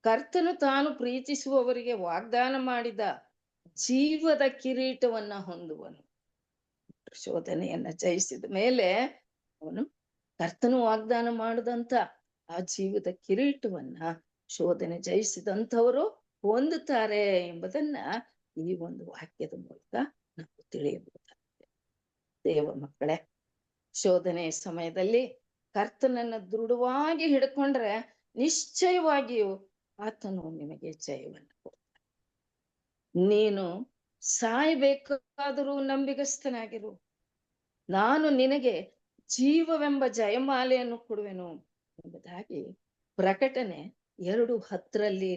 ಕರ್ತನು ತಾನು ಪ್ರೀತಿಸುವವರಿಗೆ ವಾಗ್ದಾನ ಮಾಡಿದ ಜೀವದ ಕಿರೀಟವನ್ನ ಹೊಂದುವನು. ಶೋಧನೆಯನ್ನ ಜಯಿಸಿದ ಮೇಲೆ ಅವನು ಕರ್ತನು ವಾಗ್ದಾನ ಮಾಡಿದಂತ ಆ ಜೀವದ ಕಿರೀಟವನ್ನ ಶೋಧನೆ ಜಯಿಸಿದಂಥವರು ಹೊಂದುತ್ತಾರೆ ಎಂಬುದನ್ನ ಈ ಒಂದು ವಾಕ್ಯದ ಮೂಲಕ ನಾವು ತಿಳಿಯಬಹುದಾಗಿದೆ. ದೇವ ಮಕ್ಕಳೇ, ಶೋಧನೆಯ ಸಮಯದಲ್ಲಿ ಕರ್ತನನ್ನ ದೃಢವಾಗಿ ಹಿಡ್ಕೊಂಡ್ರೆ ನಿಶ್ಚಯವಾಗಿಯೂ ಆತನು ನಿಮಗೆ ಜಯವನ್ನು ಕೊಡ್ತಾನೆ. ನೀನು ಸಾಯಬೇಕಾದರೂ ನಂಬಿಗಸ್ತನಾಗಿರು, ನಾನು ನಿನಗೆ ಜೀವವೆಂಬ ಜಯಮಾಲೆಯನ್ನು ಕೊಡುವೆನು ಎಂಬುದಾಗಿ ಪ್ರಕಟಣೆ 2:10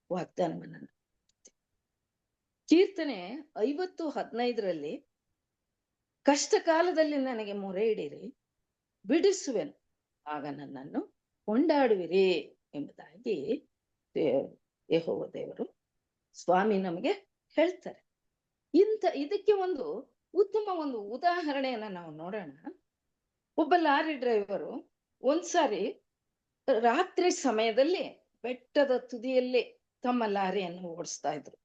ವಾಗ್ದಾನವನ್ನು. ಕೀರ್ತನೆ 50:15 ಕಷ್ಟ ಕಾಲದಲ್ಲಿ ನನಗೆ ಮೊರೆ ಇಡಿರಿ, ಬಿಡಿಸುವೆನು, ಆಗ ನನ್ನನ್ನು ಕೊಂಡಾಡುವಿರಿ ಎಂಬುದಾಗಿ ಯೆಹೋವ ದೇವರು ಸ್ವಾಮಿ ನಮಗೆ ಹೇಳ್ತಾರೆ. ಇದಕ್ಕೆ ಒಂದು ಉತ್ತಮ ಒಂದು ಉದಾಹರಣೆಯನ್ನ ನಾವು ನೋಡೋಣ. ಒಬ್ಬ ಲಾರಿ ಡ್ರೈವರು ಒಂದ್ಸಾರಿ ರಾತ್ರಿ ಸಮಯದಲ್ಲಿ ಬೆಟ್ಟದ ತುದಿಯಲ್ಲಿ ತಮ್ಮ ಲಾರಿಯನ್ನು ಓಡಿಸ್ತಾ ಇದ್ರು.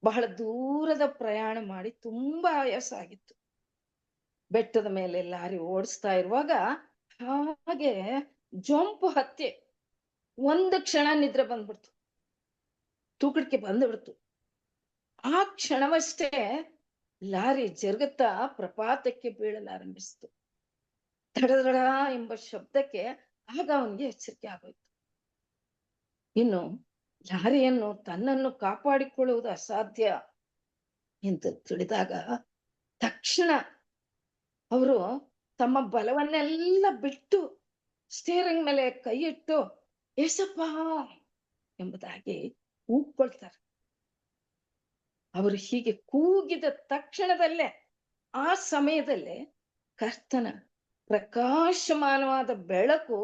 ಬಹಳ ದೂರದ ಪ್ರಯಾಣ ಮಾಡಿ ತುಂಬಾ ಆಯಾಸ ಆಗಿತ್ತು. ಬೆಟ್ಟದ ಮೇಲೆ ಲಾರಿ ಓಡಿಸ್ತಾ ಇರುವಾಗ ಹಾಗೆ ಜೊಂಪು ಹತ್ತಿ ಒಂದು ಕ್ಷಣ ನಿದ್ರೆ ಬಂದ್ಬಿಡ್ತು, ತೂಕಡಿಕೆ ಬಂದ್ಬಿಡ್ತು. ಆ ಕ್ಷಣವಷ್ಟೇ ಲಾರಿ ಜರುಗುತ್ತಾ ಪ್ರಪಾತಕ್ಕೆ ಬೀಳಲಾರಂಭಿಸಿತು. ದಡದಡ ಎಂಬ ಶಬ್ದಕ್ಕೆ ಆಗ ಅವನಿಗೆ ಎಚ್ಚರಿಕೆ ಆಗೋಯ್ತು. ಇನ್ನು ಲಾರಿಯನ್ನು ತನ್ನನ್ನು ಕಾಪಾಡಿಕೊಳ್ಳುವುದು ಅಸಾಧ್ಯ ಎಂದು ತಿಳಿದಾಗ ತಕ್ಷಣ ಅವರು ತಮ್ಮ ಬಲವನ್ನೆಲ್ಲ ಬಿಟ್ಟು ಸ್ಟೇರಿಂಗ್ ಮೇಲೆ ಕೈ ಇಟ್ಟು ಏಸಪ್ಪ ಎಂಬುದಾಗಿ ಕೂಗ್ಕೊಳ್ತಾರೆ. ಅವರು ಹೀಗೆ ಕೂಗಿದ ತಕ್ಷಣದಲ್ಲೇ ಆ ಸಮಯದಲ್ಲೇ ಕರ್ತನ ಪ್ರಕಾಶಮಾನವಾದ ಬೆಳಕು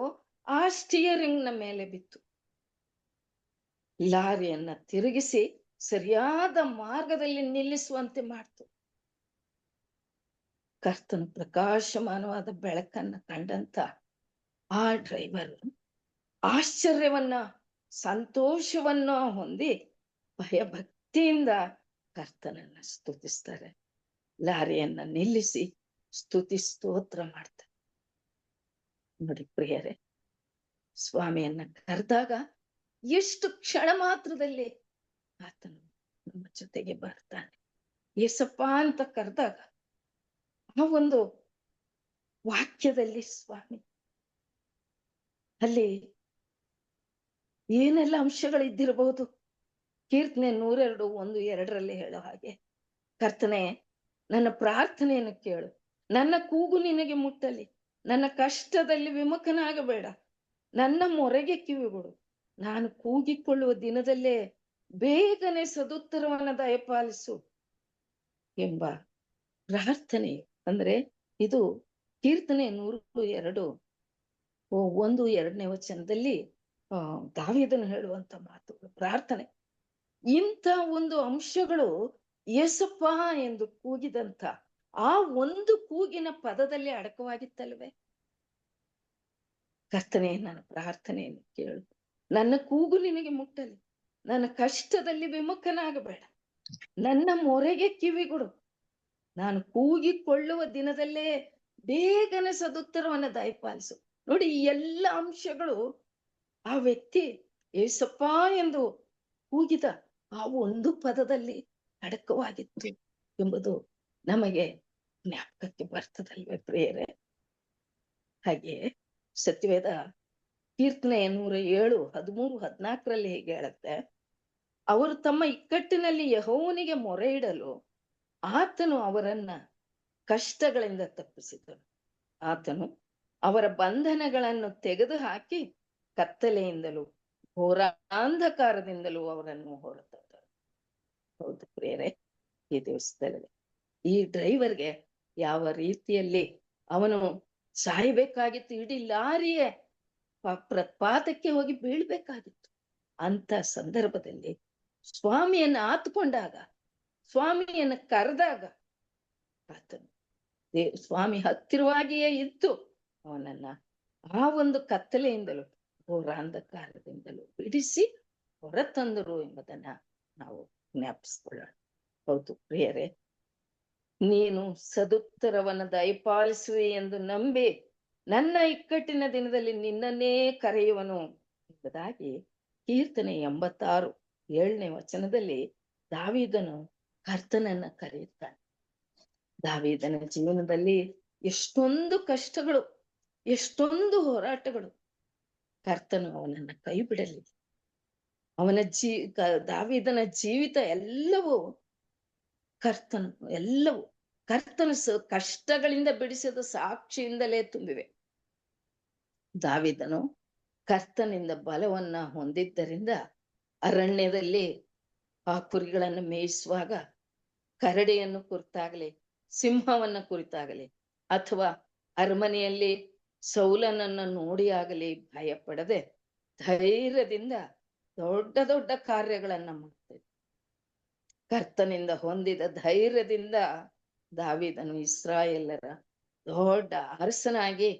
ಆ ಸ್ಟಿಯರಿಂಗ್ ನ ಮೇಲೆ ಬಿತ್ತು. ಲಾರಿಯನ್ನ ತಿರುಗಿಸಿ ಸರಿಯಾದ ಮಾರ್ಗದಲ್ಲಿ ನಿಲ್ಲಿಸುವಂತೆ ಮಾಡ್ತು. ಕರ್ತನ ಪ್ರಕಾಶಮಾನವಾದ ಬೆಳಕನ್ನ ಕಂಡಂತ ಆ ಡ್ರೈವರ್ ಆಶ್ಚರ್ಯವನ್ನ ಸಂತೋಷವನ್ನ ಹೊಂದಿ ಭಯಭಕ್ತಿಯಿಂದ ಕರ್ತನನ್ನ ಸ್ತುತಿಸ್ತಾರೆ. ಲಾರಿಯನ್ನ ನಿಲ್ಲಿಸಿ ಸ್ತುತಿ ಸ್ತೋತ್ರ ಮಾಡ್ತಾರೆ. ನೋಡಿ ಪ್ರಿಯರೇ, ಸ್ವಾಮಿಯನ್ನ ಕರೆದಾಗ ಎಷ್ಟು ಕ್ಷಣ ಮಾತ್ರದಲ್ಲಿ ಆತನು ನಮ್ಮ ಜೊತೆಗೆ ಬರ್ತಾನೆ. ಏಸಪ್ಪ ಅಂತ ಕರೆದಾಗ ಆ ಒಂದು ವಾಕ್ಯದಲ್ಲಿ ಸ್ವಾಮಿ ಅಲ್ಲಿ ಏನೆಲ್ಲ ಅಂಶಗಳಿದ್ದಿರಬಹುದು. ಕೀರ್ತನೆ 102:1-2 ಹೇಳೋ ಹಾಗೆ, ಕರ್ತನೆ ನನ್ನ ಪ್ರಾರ್ಥನೆಯನ್ನು ಕೇಳು, ನನ್ನ ಕೂಗು ನಿನಗೆ ಮುಟ್ಟಲಿ, ನನ್ನ ಕಷ್ಟದಲ್ಲಿ ವಿಮುಖನಾಗಬೇಡ, ನನ್ನ ಮೊರೆಗೆ ಕಿವಿಗೊಡು, ನಾನು ಕೂಗಿಕೊಳ್ಳುವ ದಿನದಲ್ಲೇ ಬೇಗನೆ ಸದುತ್ತರವನ್ನ ದಯಪಾಲಿಸು ಎಂಬ ಪ್ರಾರ್ಥನೆ. ಅಂದ್ರೆ ಇದು ಕೀರ್ತನೆ 102:1-2 ದಾವೀದನು ಹೇಳುವಂತ ಮಾತುಗಳು, ಪ್ರಾರ್ಥನೆ. ಇಂಥ ಒಂದು ಅಂಶಗಳು ಯೇಸಪ್ಪ ಎಂದು ಕೂಗಿದಂತ ಆ ಒಂದು ಕೂಗಿನ ಪದದಲ್ಲಿ ಅಡಕವಾಗಿತ್ತಲ್ವೇ? ಕರ್ತನೆ ನನ್ನ ಪ್ರಾರ್ಥನೆಯನ್ನು ಕೇಳು, ನನ್ನ ಕೂಗು ನಿನಗೆ ಮುಟ್ಟಲಿ, ನನ್ನ ಕಷ್ಟದಲ್ಲಿ ವಿಮುಖನಾಗಬೇಡ, ನನ್ನ ಮೊರೆಗೆ ಕಿವಿಗೊಡು, ನಾನು ಕೂಗಿಕೊಳ್ಳುವ ದಿನದಲ್ಲೇ ಬೇಗನೆ ಸದುತ್ತರವನ್ನ ದಯಪಾಲಿಸು. ನೋಡಿ, ಈ ಎಲ್ಲ ಅಂಶಗಳು ಆ ವ್ಯಕ್ತಿ ಏಸಪ್ಪ ಎಂದು ಕೂಗಿದ ಆ ಒಂದು ಪದದಲ್ಲಿ ಅಡಕವಾಗಿತ್ತು ಎಂಬುದು ನಮಗೆ ಜ್ಞಾಪಕಕ್ಕೆ ಬರ್ತದಲ್ವೇ ಪ್ರಿಯರೇ? ಹಾಗೆ ಸತ್ಯವೇದ ಕೀರ್ತನೆ 107 13-14 ಹೀಗೆ ಹೇಳುತ್ತೆ, ಅವರು ತಮ್ಮ ಇಕ್ಕಟ್ಟಿನಲ್ಲಿ ಯೆಹೋವನಿಗೆ ಮೊರೆ ಇಡಲು ಆತನು ಅವರನ್ನ ಕಷ್ಟಗಳಿಂದ ತಪ್ಪಿಸಿದನು. ಆತನು ಅವರ ಬಂಧನಗಳನ್ನು ತೆಗೆದು ಹಾಕಿ ಕತ್ತಲೆಯಿಂದಲೂ ಘೋರಾಂಧಕಾರದಿಂದಲೂ ಅವರನ್ನು ಹೊರತಂದರು. ಹೌದು ಪ್ರಿಯರೇ, ಈ ದಿವಸದಲ್ಲಿ ಈ ಡ್ರೈವರ್ಗೆ ಯಾವ ರೀತಿಯಲ್ಲಿ ಅವನು ಸಾಯ್ಬೇಕಾಗಿತ್ತು, ಇಡೀ ಲಾರಿಯೇ ಪಾತಕ್ಕೆ ಹೋಗಿ ಬೀಳ್ಬೇಕಾಗಿತ್ತು. ಅಂತ ಸಂದರ್ಭದಲ್ಲಿ ಸ್ವಾಮಿಯನ್ನ ಆತ್ಕೊಂಡಾಗ, ಸ್ವಾಮಿಯನ್ನ ಕರೆದಾಗ ಆತನು ಸ್ವಾಮಿ ಹತ್ತಿರವಾಗಿಯೇ ಇದ್ದು ಅವನನ್ನ ಆ ಒಂದು ಕತ್ತಲೆಯಿಂದಲೂ ಘೋರಾಂಧಕಾರದಿಂದಲೂ ಬಿಡಿಸಿ ಹೊರತಂದರು ಎಂಬುದನ್ನ ನಾವು ಜ್ಞಾಪಿಸ್ಕೊಳ್ಳೋಣ. ಹೌದು ಪ್ರಿಯರೇ, ನೀನು ಸದುತ್ತರವನ್ನ ದಯಪಾಲಿಸುವೆ ಎಂದು ನಂಬಿ ನನ್ನ ಇಕ್ಕಟ್ಟಿನ ದಿನದಲ್ಲಿ ನಿನ್ನನ್ನೇ ಕರೆಯುವನು ಎಂಬುದಾಗಿ ಕೀರ್ತನೆ 86 7ನೇ ವಚನದಲ್ಲಿ ದಾವೀದನು ಕರ್ತನನ್ನ ಕರೆಯುತ್ತಾನೆ. ದಾವೀದನ ಜೀವನದಲ್ಲಿ ಎಷ್ಟೊಂದು ಕಷ್ಟಗಳು, ಎಷ್ಟೊಂದು ಹೋರಾಟಗಳು. ಕರ್ತನು ಅವನನ್ನ ಕೈ ಬಿಡಲಿಲ್ಲ. ಅವನ ದಾವೀದನ ಜೀವಿತ ಎಲ್ಲವೂ ಕರ್ತನ ಕಷ್ಟಗಳಿಂದ ಬಿಡಿಸಿದ ಸಾಕ್ಷಿಯಿಂದಲೇ ತುಂಬಿವೆ. ದಾವೀದನು ಕರ್ತನಿಂದ ಬಲವನ್ನ ಹೊಂದಿದ್ದರಿಂದ ಅರಣ್ಯದಲ್ಲಿ ಆ ಕುರಿಗಳನ್ನು ಮೇಯಿಸುವಾಗ ಕರಡಿಯನ್ನು ಕುರಿತಾಗಲಿ, ಸಿಂಹವನ್ನ ಕುರಿತಾಗಲಿ, ಅಥವಾ ಅರಮನೆಯಲ್ಲಿ ಸೌಲನನ್ನ ನೋಡಿ ಆಗಲಿ ಭಯ ಪಡದೆ ಧೈರ್ಯದಿಂದ ದೊಡ್ಡ ದೊಡ್ಡ ಕಾರ್ಯಗಳನ್ನ ಮಾಡ್ತಿದ್ದ. ಕರ್ತನಿಂದ ಹೊಂದಿದ ಧೈರ್ಯದಿಂದ ದಾವೀದನು ಇಸ್ರಾಯೇಲರ ದೊಡ್ಡ ಅರಸನಾಗಿ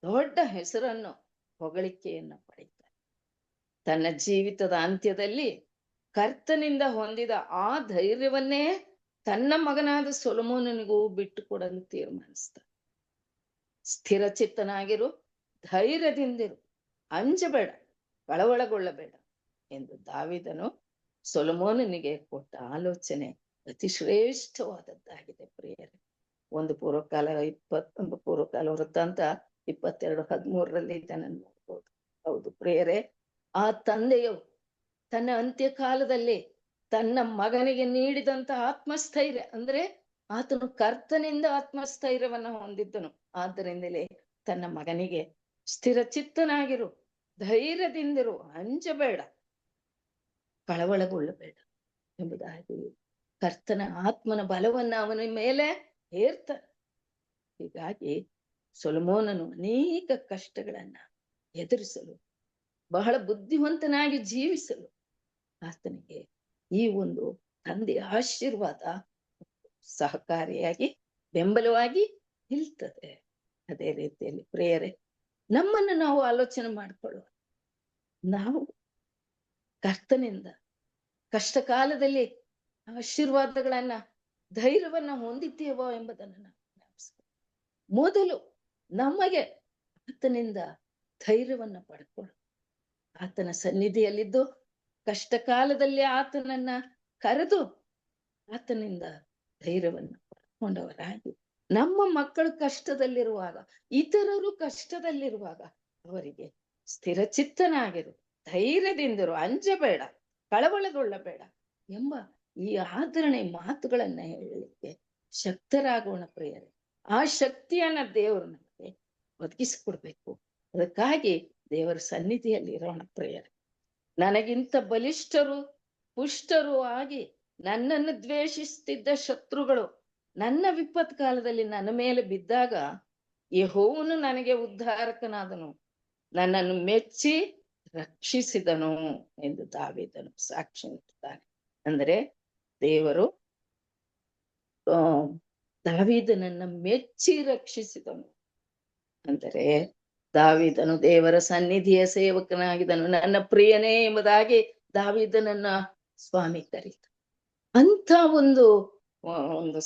ದೊಡ್ಡ ಹೆಸರನ್ನು, ಹೊಗಳಿಕೆಯನ್ನು ಪಡೆಯುತ್ತಾನೆ. ತನ್ನ ಜೀವಿತದ ಅಂತ್ಯದಲ್ಲಿ ಕರ್ತನಿಂದ ಹೊಂದಿದ ಆ ಧೈರ್ಯವನ್ನೇ ತನ್ನ ಮಗನಾದ ಸೊಲೊಮೋನನಿಗೂ ಬಿಟ್ಟು ಕೊಡಲು ತೀರ್ಮಾನಿಸ್ತಾನೆ. ಸ್ಥಿರಚಿತ್ತನಾಗಿರು, ಧೈರ್ಯದಿಂದಿರು, ಅಂಜಬೇಡ, ಕಳವಳಗೊಳ್ಳಬೇಡ ಎಂದು ದಾವೀದನು ಸೊಲೊಮೋನನಿಗೆ ಕೊಟ್ಟ ಆಲೋಚನೆ ಅತಿ ಶ್ರೇಷ್ಠವಾದದ್ದಾಗಿದೆ ಪ್ರಿಯರೇ. ಒಂದು ಪೂರ್ವಕಾಲ ವೃತ್ತಾಂತ 22:13 ಇದನ್ನು ನೋಡ್ಬೋದು. ಹೌದು ಪ್ರಿಯರೇ, ಆ ತಂದೆಯು ತನ್ನ ಅಂತ್ಯಕಾಲದಲ್ಲಿ ತನ್ನ ಮಗನಿಗೆ ನೀಡಿದಂತ ಆತ್ಮಸ್ಥೈರ್ಯ, ಅಂದ್ರೆ ಆತನು ಕರ್ತನಿಂದ ಆತ್ಮಸ್ಥೈರ್ಯವನ್ನ ಹೊಂದಿದ್ದನು. ಆದ್ದರಿಂದಲೇ ತನ್ನ ಮಗನಿಗೆ ಸ್ಥಿರಚಿತ್ತನಾಗಿರು, ಧೈರ್ಯದಿಂದಿರು, ಅಂಜಬೇಡ, ಕಳವಳಗೊಳ್ಳಬೇಡ ಎಂಬುದಾಗಿ ಕರ್ತನ ಆತ್ಮನ ಬಲವನ್ನ ಅವನ ಮೇಲೆ ಹೇರ್ತಾನೆ. ಹೀಗಾಗಿ ಸೊಲೊಮೋನನು ಅನೇಕ ಕಷ್ಟಗಳನ್ನ ಎದುರಿಸಲು, ಬಹಳ ಬುದ್ಧಿವಂತನಾಗಿ ಜೀವಿಸಲು ಆತನಿಗೆ ಈ ಒಂದು ತಂದೆಯ ಆಶೀರ್ವಾದ ಸಹಕಾರಿಯಾಗಿ, ಬೆಂಬಲವಾಗಿ ನಿಲ್ತದೆ. ಅದೇ ರೀತಿಯಲ್ಲಿ ಪ್ರಿಯರೇ, ನಮ್ಮನ್ನು ನಾವು ಆಲೋಚನೆ ಮಾಡಿಕೊಳ್ಳುವ, ನಾವು ಕರ್ತನಿಂದ ಕಷ್ಟ ಕಾಲದಲ್ಲಿ ಆಶೀರ್ವಾದಗಳನ್ನ, ಧೈರ್ಯವನ್ನ ಹೊಂದಿದ್ದೇವೋ ಎಂಬುದನ್ನು ನಾವು ಜ್ಞಾಪಿಸ್ಕೊಳ್ಳೋಣ. ಮೊದಲು ನಮಗೆ ಆತನಿಂದ ಧೈರ್ಯವನ್ನ ಪಡ್ಕೊಳ್ಳೋಣ. ಆತನ ಸನ್ನಿಧಿಯಲ್ಲಿದ್ದು ಕಷ್ಟ ಕಾಲದಲ್ಲಿ ಆತನನ್ನ ಕರೆದು ಆತನಿಂದ ಧೈರ್ಯವನ್ನ ಪಡ್ಕೊಂಡವರಾಗಿ, ನಮ್ಮ ಮಕ್ಕಳು ಕಷ್ಟದಲ್ಲಿರುವಾಗ, ಇತರರು ಕಷ್ಟದಲ್ಲಿರುವಾಗ ಅವರಿಗೆ ಸ್ಥಿರಚಿತ್ತನಾಗಿರು, ಧೈರ್ಯದಿಂದಿರು, ಅಂಜಬೇಡ, ಕಳವಳಗೊಳ್ಳಬೇಡ ಎಂಬ ಈ ಆದರಣೆ ಮಾತುಗಳನ್ನ ಹೇಳಲಿಕ್ಕೆ ಶಕ್ತರಾಗೋಣ ಪ್ರಿಯರೇ. ಆ ಶಕ್ತಿಯನ್ನ ದೇವರು ನಮಗೆ ಒದಗಿಸಿಕೊಡ್ಬೇಕು. ಅದಕ್ಕಾಗಿ ದೇವರ ಸನ್ನಿಧಿಯಲ್ಲಿ ಇರೋಣ ಪ್ರಿಯರೇ. ನನಗಿಂತ ಬಲಿಷ್ಠರು, ಪುಷ್ಟರು ಆಗಿ ನನ್ನನ್ನು ದ್ವೇಷಿಸುತ್ತಿದ್ದ ಶತ್ರುಗಳು ನನ್ನ ವಿಪತ್ ಕಾಲದಲ್ಲಿ ನನ್ನ ಮೇಲೆ ಬಿದ್ದಾಗ ಯೆಹೋವನು ನನಗೆ ಉದ್ಧಾರಕನಾದನು, ನನ್ನನ್ನು ಮೆಚ್ಚಿ ರಕ್ಷಿಸಿದನು ಎಂದು ದಾವೀದನು ಸಾಕ್ಷಿ ನೀಡುತ್ತಾನೆ. ಅಂದರೆ ದೇವರು ದಾವೀದನನ್ನ ಮೆಚ್ಚಿ ರಕ್ಷಿಸಿದನು. ಅಂದರೆ ದಾವೀದನು ದೇವರ ಸನ್ನಿಧಿಯ ಸೇವಕನಾಗಿದ್ದನು. ನನ್ನ ಪ್ರಿಯನೇ ಎಂಬುದಾಗಿ ದಾವೀದನನ್ನ ಸ್ವಾಮಿ ಕರೀತ. ಅಂತ ಒಂದು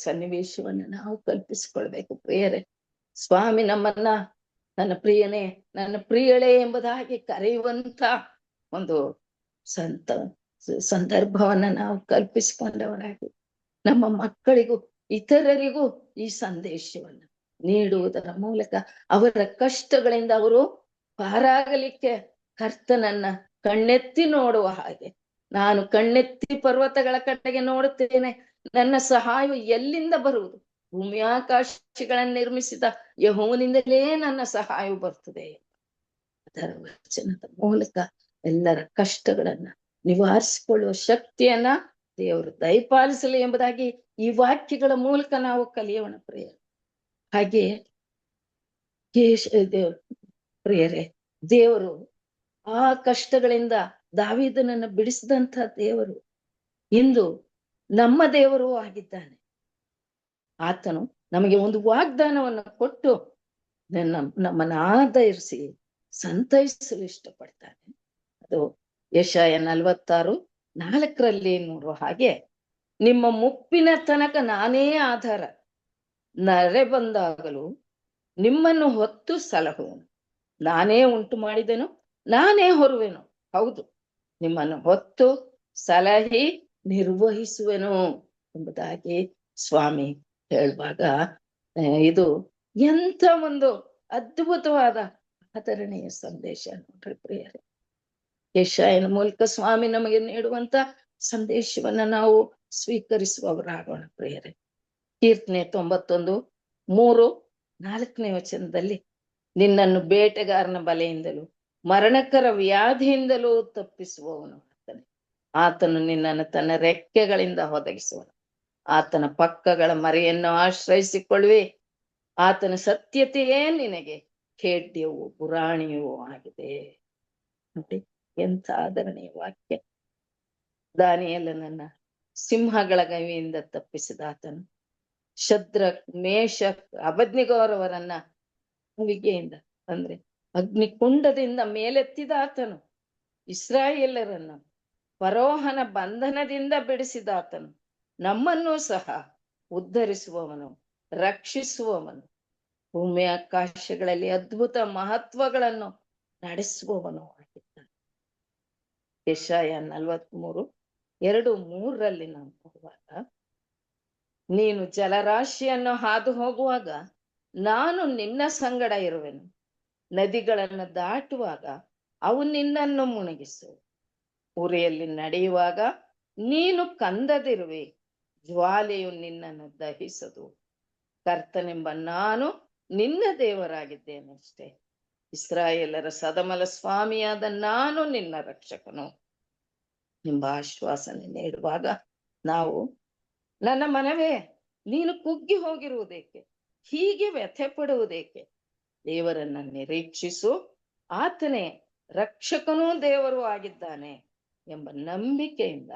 ಸನ್ನಿವೇಶವನ್ನ ನಾವು ಕಲ್ಪಿಸಿಕೊಳ್ಬೇಕು ಪ್ರಿಯರೇ. ಸ್ವಾಮಿ ನಮ್ಮನ್ನ ನನ್ನ ಪ್ರಿಯನೇ, ನನ್ನ ಪ್ರಿಯಳೇ ಎಂಬುದಾಗಿ ಕರೆಯುವಂತ ಒಂದು ಸಂದರ್ಭವನ್ನ ನಾವು ಕಲ್ಪಿಸಿಕೊಂಡವರಾಗಿ ನಮ್ಮ ಮಕ್ಕಳಿಗೂ ಇತರರಿಗೂ ಈ ಸಂದೇಶವನ್ನ ನೀಡುವುದರ ಮೂಲಕ ಅವರ ಕಷ್ಟಗಳಿಂದ ಅವರು ಪಾರಾಗಲಿಕ್ಕೆ ಕರ್ತನನ್ನ ಕಣ್ಣೆತ್ತಿ ನೋಡುವ ಹಾಗೆ, ನಾನು ಕಣ್ಣೆತ್ತಿ ಪರ್ವತಗಳ ಕಡೆಗೆ ನೋಡುತ್ತೇನೆ, ನನ್ನ ಸಹಾಯ ಎಲ್ಲಿಂದ ಬರುವುದು? ಭೂಮಿಯಾಕಾಶಗಳನ್ನು ನಿರ್ಮಿಸಿದ ಯೆಹೋವನಿಂದಲೇ ನನ್ನ ಸಹಾಯ ಬರ್ತದೆ. ಅದರ ವಚನದ ಮೂಲಕ ಎಲ್ಲರ ಕಷ್ಟಗಳನ್ನ ನಿವಾರಿಸಿಕೊಳ್ಳುವ ಶಕ್ತಿಯನ್ನ ದೇವರು ದಯಪಾಲಿಸಲಿ ಎಂಬುದಾಗಿ ಈ ವಾಕ್ಯಗಳ ಮೂಲಕ ನಾವು ಕಲಿಯೋಣ ಪ್ರಿಯರೇ. ಹಾಗೆ ಪ್ರಿಯರೇ, ದೇವರು ಆ ಕಷ್ಟಗಳಿಂದ ದಾವೀದನನ್ನ ಬಿಡಿಸಿದಂತ ದೇವರು ಇಂದು ನಮ್ಮ ದೇವರು ಆಗಿದ್ದಾನೆ. ಆತನು ನಮಗೆ ಒಂದು ವಾಗ್ದಾನವನ್ನು ಕೊಟ್ಟು ನಮ್ಮನ್ನು ಆಧರಿಸಿ ಸಂತೈಸಲು ಇಷ್ಟಪಡ್ತಾನೆ. ಅದು ಯೆಶಾಯ 46:4 ನೋಡುವ ಹಾಗೆ, ನಿಮ್ಮ ಮುಪ್ಪಿನ ತನಕ ನಾನೇ ಆಧಾರ, ನರೆ ಬಂದಾಗಲೂ ನಿಮ್ಮನ್ನು ಹೊತ್ತು ಸಲಹುವೆನು, ನಾನೇ ಉಂಟು ಮಾಡಿದೆನು, ನಾನೇ ಹೊರುವೆನು, ಹೌದು ನಿಮ್ಮನ್ನು ಹೊತ್ತು ಸಲಹಿ ನಿರ್ವಹಿಸುವೆನು ಎಂಬುದಾಗಿ ಸ್ವಾಮಿ ಹೇಳುವಾಗ, ಇದು ಎಂಥ ಒಂದು ಅದ್ಭುತವಾದ ಆದರಣೆಯ ಸಂದೇಶ ನೋಡ್ರಿ ಪ್ರಿಯರೇ. ಯೆಶಾಯನ ಮೂಲಕ ಸ್ವಾಮಿ ನಮಗೆ ನೀಡುವಂತ ಸಂದೇಶವನ್ನ ನಾವು ಸ್ವೀಕರಿಸುವವರಾಗೋಣ ಪ್ರಿಯರೇ. ಕೀರ್ತನೆ 91:3-4 ನಿನ್ನನ್ನು ಬೇಟೆಗಾರನ ಬಲೆಯಿಂದಲೂ ಮರಣಕರ ವ್ಯಾಧಿಯಿಂದಲೂ ತಪ್ಪಿಸುವವನು ಆತನೇ. ಆತನು ನಿನ್ನನ್ನು ತನ್ನ ರೆಕ್ಕೆಗಳಿಂದ ಒದಗಿಸುವನು, ಆತನ ಪಕ್ಕಗಳ ಮರೆಯನ್ನು ಆಶ್ರಯಿಸಿಕೊಳ್ಳುವೆ, ಆತನ ಸತ್ಯತೆಯೇ ನಿನಗೆ ಖೇಡ್ಯವೂ ಪುರಾಣಿಯೂ ಆಗಿದೆ. ನೋಡಿ ಎಂಥ ಆದರಣೆಯ ವಾಕ್ಯ. ದಾನಿಯೇಲನನ್ನ ಸಿಂಹಗಳ ಗವಿಯಿಂದ ತಪ್ಪಿಸಿದ ಆತನು, ಶದ್ರಕ್, ಮೇಷಕ್, ಅಬದ್ನಿಗೋರವರನ್ನ ಹುವಿಗೆಯಿಂದ ಅಂದ್ರೆ ಅಗ್ನಿಕುಂಡದಿಂದ ಮೇಲೆತ್ತಿದ ಆತನು, ಇಸ್ರಾಯೇಲರನ್ನ ಫರೋಹನ ಬಂಧನದಿಂದ ಬಿಡಿಸಿದ ಆತನು, ನಮ್ಮನ್ನೂ ಸಹ ಉದ್ಧರಿಸುವವನು, ರಕ್ಷಿಸುವವನು, ಭೂಮಿ ಆಕಾಶಗಳಲ್ಲಿ ಅದ್ಭುತ ಮಹತ್ವಗಳನ್ನು ನಡೆಸುವವನು ಆಗಿದ್ದಾನೆ. ಯೆಶಾಯ 43:2-3 ನಾವು ನೋಡುವಾಗ, ನೀನು ಜಲರಾಶಿಯನ್ನು ಹಾದು ಹೋಗುವಾಗ ನಾನು ನಿನ್ನ ಸಂಗಡ ಇರುವೆನು, ನದಿಗಳನ್ನು ದಾಟುವಾಗ ಅವು ನಿನ್ನನ್ನು ಮುಳುಗಿಸು, ಉರಿಯಲ್ಲಿ ನಡೆಯುವಾಗ ನೀನು ಕಂದದಿರುವೆ, ಜ್ವಾಲೆಯು ನಿನ್ನನ್ನು ದಹಿಸದು. ಕರ್ತನೆಂಬ ನಾನು ನಿನ್ನ ದೇವರಾಗಿದ್ದೇನೆ ಅಷ್ಟೇ, ಇಸ್ರಾಯೇಲರ ಸದಮಲ ಸ್ವಾಮಿಯಾದ ನಾನು ನಿನ್ನ ರಕ್ಷಕನು ಎಂಬ ಆಶ್ವಾಸನೆ ನೀಡುವಾಗ ನಾವು, ನನ್ನ ಮನವೇ ನೀನು ಕುಗ್ಗಿ ಹೋಗಿರುವುದೇಕೆ, ಹೀಗೆ ವ್ಯಥೆ ಪಡುವುದೇಕೆ? ದೇವರನ್ನ ನಿರೀಕ್ಷಿಸು, ಆತನೇ ರಕ್ಷಕನೂ ದೇವರು ಆಗಿದ್ದಾನೆ ಎಂಬ ನಂಬಿಕೆಯಿಂದ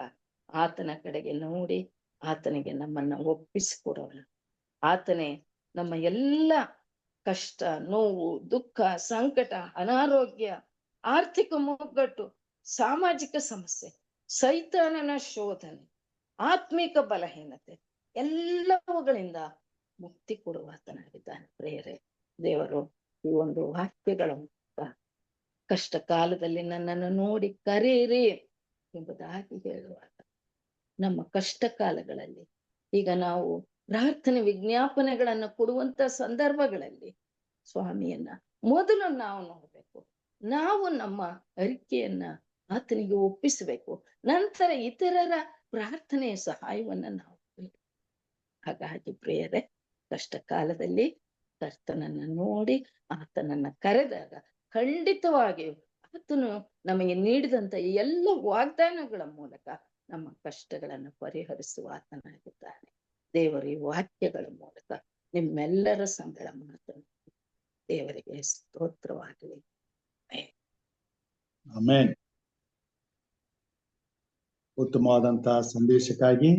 ಆತನ ಕಡೆಗೆ ನೋಡಿ ಆತನಿಗೆ ನಮ್ಮನ್ನ ಒಪ್ಪಿಸಿಕೊಡೋಣ. ಆತನೇ ನಮ್ಮ ಎಲ್ಲ ಕಷ್ಟ, ನೋವು, ದುಃಖ, ಸಂಕಟ, ಅನಾರೋಗ್ಯ, ಆರ್ಥಿಕ ಮುಗ್ಗಟ್ಟು, ಸಾಮಾಜಿಕ ಸಮಸ್ಯೆ, ಸೈತಾನನ ಶೋಧನೆ, ಆತ್ಮಿಕ ಬಲಹೀನತೆ ಎಲ್ಲವುಗಳಿಂದ ಮುಕ್ತಿ ಕೊಡುವ ಆತನಾಗಿದ್ದಾನೆ ಪ್ರಿಯರೇ. ದೇವರು ಈ ಒಂದು ವಾಕ್ಯಗಳ ಮೂಲಕ ಕಷ್ಟ ಕಾಲದಲ್ಲಿ ನನ್ನನ್ನು ನೋಡಿ ಕರೆಯಿರಿ ಎಂಬುದಾಗಿ ಹೇಳುವಾಗ, ನಮ್ಮ ಕಷ್ಟ ಕಾಲಗಳಲ್ಲಿ ಈಗ ನಾವು ಪ್ರಾರ್ಥನೆ ವಿಜ್ಞಾಪನೆಗಳನ್ನು ಕೊಡುವಂತ ಸಂದರ್ಭಗಳಲ್ಲಿ ಸ್ವಾಮಿಯನ್ನ ಮೊದಲು ನಾವು ನೋಡ್ಬೇಕು, ನಾವು ನಮ್ಮ ಅರಿಕೆಯನ್ನ ಆತನಿಗೆ ಒಪ್ಪಿಸಬೇಕು, ನಂತರ ಇತರರ ಪ್ರಾರ್ಥನೆಯ ಸಹಾಯವನ್ನ ನಾವು ಬೇಕು. ಹಾಗಾಗಿ ಪ್ರಿಯರೇ, ಕಷ್ಟ ಕಾಲದಲ್ಲಿ ಕರ್ತನನ್ನ ನೋಡಿ ಆತನನ್ನ ಕರೆದಾಗ ಖಂಡಿತವಾಗಿಯೂ ಆತನು ನಮಗೆ ನೀಡಿದಂತ ಎಲ್ಲ ವಾಗ್ದಾನಗಳ ಮೂಲಕ ನಮ್ಮ ಕಷ್ಟಗಳನ್ನು ಪರಿಹರಿಸುವ ಆತನಾಗಿದ್ದಾನೆ. ದೇವರ ಈ ವಾಕ್ಯಗಳ ಮೂಲಕ ನಿಮ್ಮೆಲ್ಲರ ಸಂಗಡ ಮಾತನಾಡಿ ದೇವರಿಗೆ ಸ್ತೋತ್ರವಾಗಲಿ. ಆಮೆನ್. ಉತ್ತಮವಾದಂತಹ ಸಂದೇಶಕ್ಕಾಗಿ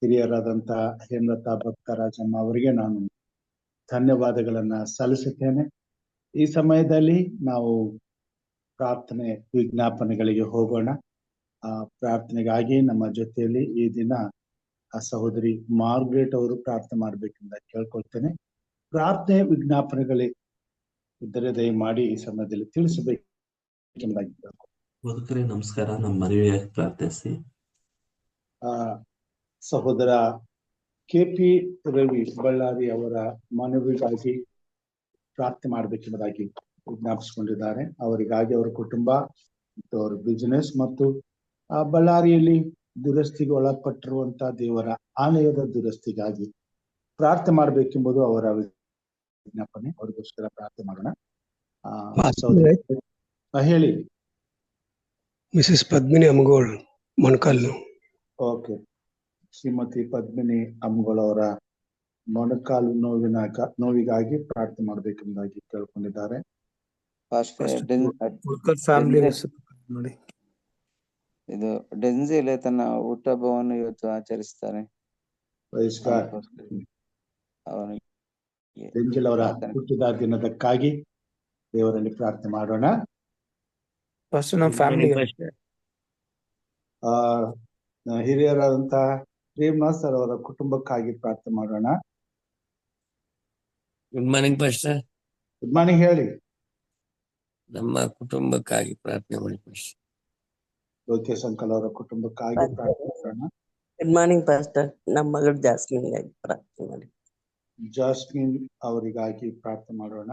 ಹಿರಿಯರಾದಂತ ಹೇಮಲತಾ ಭಕ್ತರಾಜಮ್ಮ ಅವರಿಗೆ ನಾನು ಧನ್ಯವಾದಗಳನ್ನ ಸಲ್ಲಿಸುತ್ತೇನೆ. ಈ ಸಮಯದಲ್ಲಿ ನಾವು ಪ್ರಾರ್ಥನೆ ವಿಜ್ಞಾಪನೆಗಳಿಗೆ ಹೋಗೋಣ. ಆ ಪ್ರಾರ್ಥನೆಗಾಗಿ ನಮ್ಮ ಜೊತೆಯಲ್ಲಿ ಈ ದಿನ ಆ ಸಹೋದರಿ ಮಾರ್ಗ್ರೆಟ್ ಅವರು ಪ್ರಾರ್ಥನೆ ಮಾಡ್ಬೇಕೆಂದ ಕೇಳ್ಕೊಳ್ತೇನೆ. ಪ್ರಾರ್ಥನೆ ವಿಜ್ಞಾಪನೆಗಳೇ ಇದ್ದರೆ ದಯಮಾಡಿ ಈ ಸಮಯದಲ್ಲಿ ತಿಳಿಸಬೇಕೆಂಬುದಾಗಿ ಬದುಕರೆ ನಮಸ್ಕಾರ. ನಮ್ಮ ಮದುವೆಯಾಗಿ ಪ್ರಾರ್ಥಿಸಿ. ಸಹೋದರ KP ರವಿ ಬಳ್ಳಾರಿ ಅವರ ಮನವಿಗಾಗಿ ಪ್ರಾರ್ಥನೆ ಮಾಡಬೇಕೆಂಬುದಾಗಿ ವಿಜ್ಞಾಪಿಸಿಕೊಂಡಿದ್ದಾರೆ. ಅವರಿಗಾಗಿ ಅವರ ಕುಟುಂಬ ಮತ್ತು ಅವರ ಬಿಸಿನೆಸ್ ಮತ್ತು ಬಳ್ಳಾರಿಯಲ್ಲಿ ದುರಸ್ತಿಗೆ ಒಳಪಟ್ಟಿರುವಂತಹ ದೇವರ ಆಲಯದ ದುರಸ್ತಿಗಾಗಿ ಪ್ರಾರ್ಥನೆ ಮಾಡಬೇಕೆಂಬುದು ಅವರ ವಿಜ್ಞಾಪನೆ. ಅವರಿಗೋಸ್ಕರ ಪ್ರಾರ್ಥನೆ ಮಾಡೋಣ. ಹೇಳಿ. ಮಿಸಸ್ ಪದ್ಮಿನಿ ಅಮಗೋಳ್, ಮೊಣಕಾಲು. ಓಕೆ. ಶ್ರೀಮತಿ ಪದ್ಮಿನಿ ಅಮಗೋಳ್ ಅವರ ಮೊಣಕಾಲು ನೋವಿಗಾಗಿ ಪ್ರಾರ್ಥನೆ ಮಾಡಬೇಕೆಂಬುದಾಗಿ ಕೇಳ್ಕೊಂಡಿದ್ದಾರೆ. ಇದು ಡೆನ್ಸಿಲ್ ತನ್ನ ಹುಟ್ಟುಹಬ್ಬವನ್ನು ಇವತ್ತು ಆಚರಿಸ್ತಾರೆ. ಡೆಂಜಿಲ್ ಅವರ ಹುಟ್ಟಿದ ದಿನದಕ್ಕಾಗಿ ದೇವರಲ್ಲಿ ಪ್ರಾರ್ಥನೆ ಮಾಡೋಣ. ಹಿರಿಯರಾದಂತಹ ಪ್ರೇಮ್ನಾಥ್ ಸರ್ ಅವರ ಕುಟುಂಬಕ್ಕಾಗಿ ಪ್ರಾರ್ಥನೆ ಮಾಡೋಣ. Good morning pastor. Good morning. ಹೇಳಿ. ನಮ್ಮ ಕುಟುಂಬಕ್ಕಾಗಿ ಪ್ರಾರ್ಥನೆ ಮಾಡಿ ಪಾಸ್ಟರ್. ಲೋಕೇಶ್ ಅಂಕಲ್ ಅವರ ಕುಟುಂಬಕ್ಕಾಗಿ ಪ್ರಾರ್ಥನೆ ಮಾಡೋಣ. Good morning pastor. ನಮ್ಮ ಮಗಳು ಜಾಸ್ಮಿನ್ಗಾಗಿ ಪ್ರಾರ್ಥನೆ ಮಾಡಿ. ಜಾಸ್ಮಿನ್ ಅವರಿಗಾಗಿ ಪ್ರಾರ್ಥನೆ ಮಾಡೋಣ.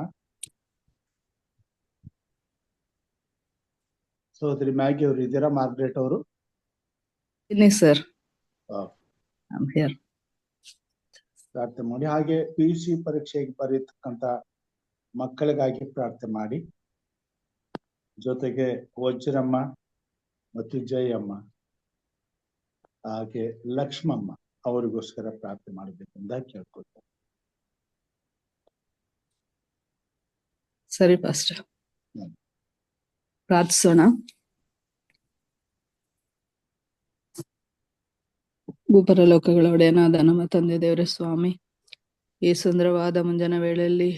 ಸೋದರಿ ಮ್ಯಾಗಿ ಅವರು ಇದ್ದೀರಾ? ಮಾರ್ಗ್ರೆಟ್ ಅವರು ಸರ್ ಪ್ರಾರ್ಥನೆ ಮಾಡಿ. ಹಾಗೆ PUC ಪರೀಕ್ಷೆಗೆ ಬರೆಯತಕ್ಕಂತ ಮಕ್ಕಳಿಗಾಗಿ ಪ್ರಾರ್ಥನೆ ಮಾಡಿ. ಜೊತೆಗೆ ವಜ್ರಮ್ಮ ಮತ್ತು ಜಯಮ್ಮ ಹಾಗೆ ಲಕ್ಷ್ಮಮ್ಮ ಅವರಿಗೋಸ್ಕರ ಪ್ರಾರ್ಥನೆ ಮಾಡಬೇಕೆಂದ ಕೇಳ್ಕೊಳ್ತಾರೆ. ಸರಿ ಪಾಸ್ಟರ್, ಪ್ರಾರ್ಥಿಸೋಣ. ಭೂಪರಲೋಕಗಳ ಒಡೆಯನಾದ ನಮ್ಮ ತಂದೆ ದೇವರೇ ಸ್ವಾಮಿ, ಈ ಸುಂದರವಾದ ಮುಂಜಾನೆ ವೇಳೆಯಲ್ಲಿ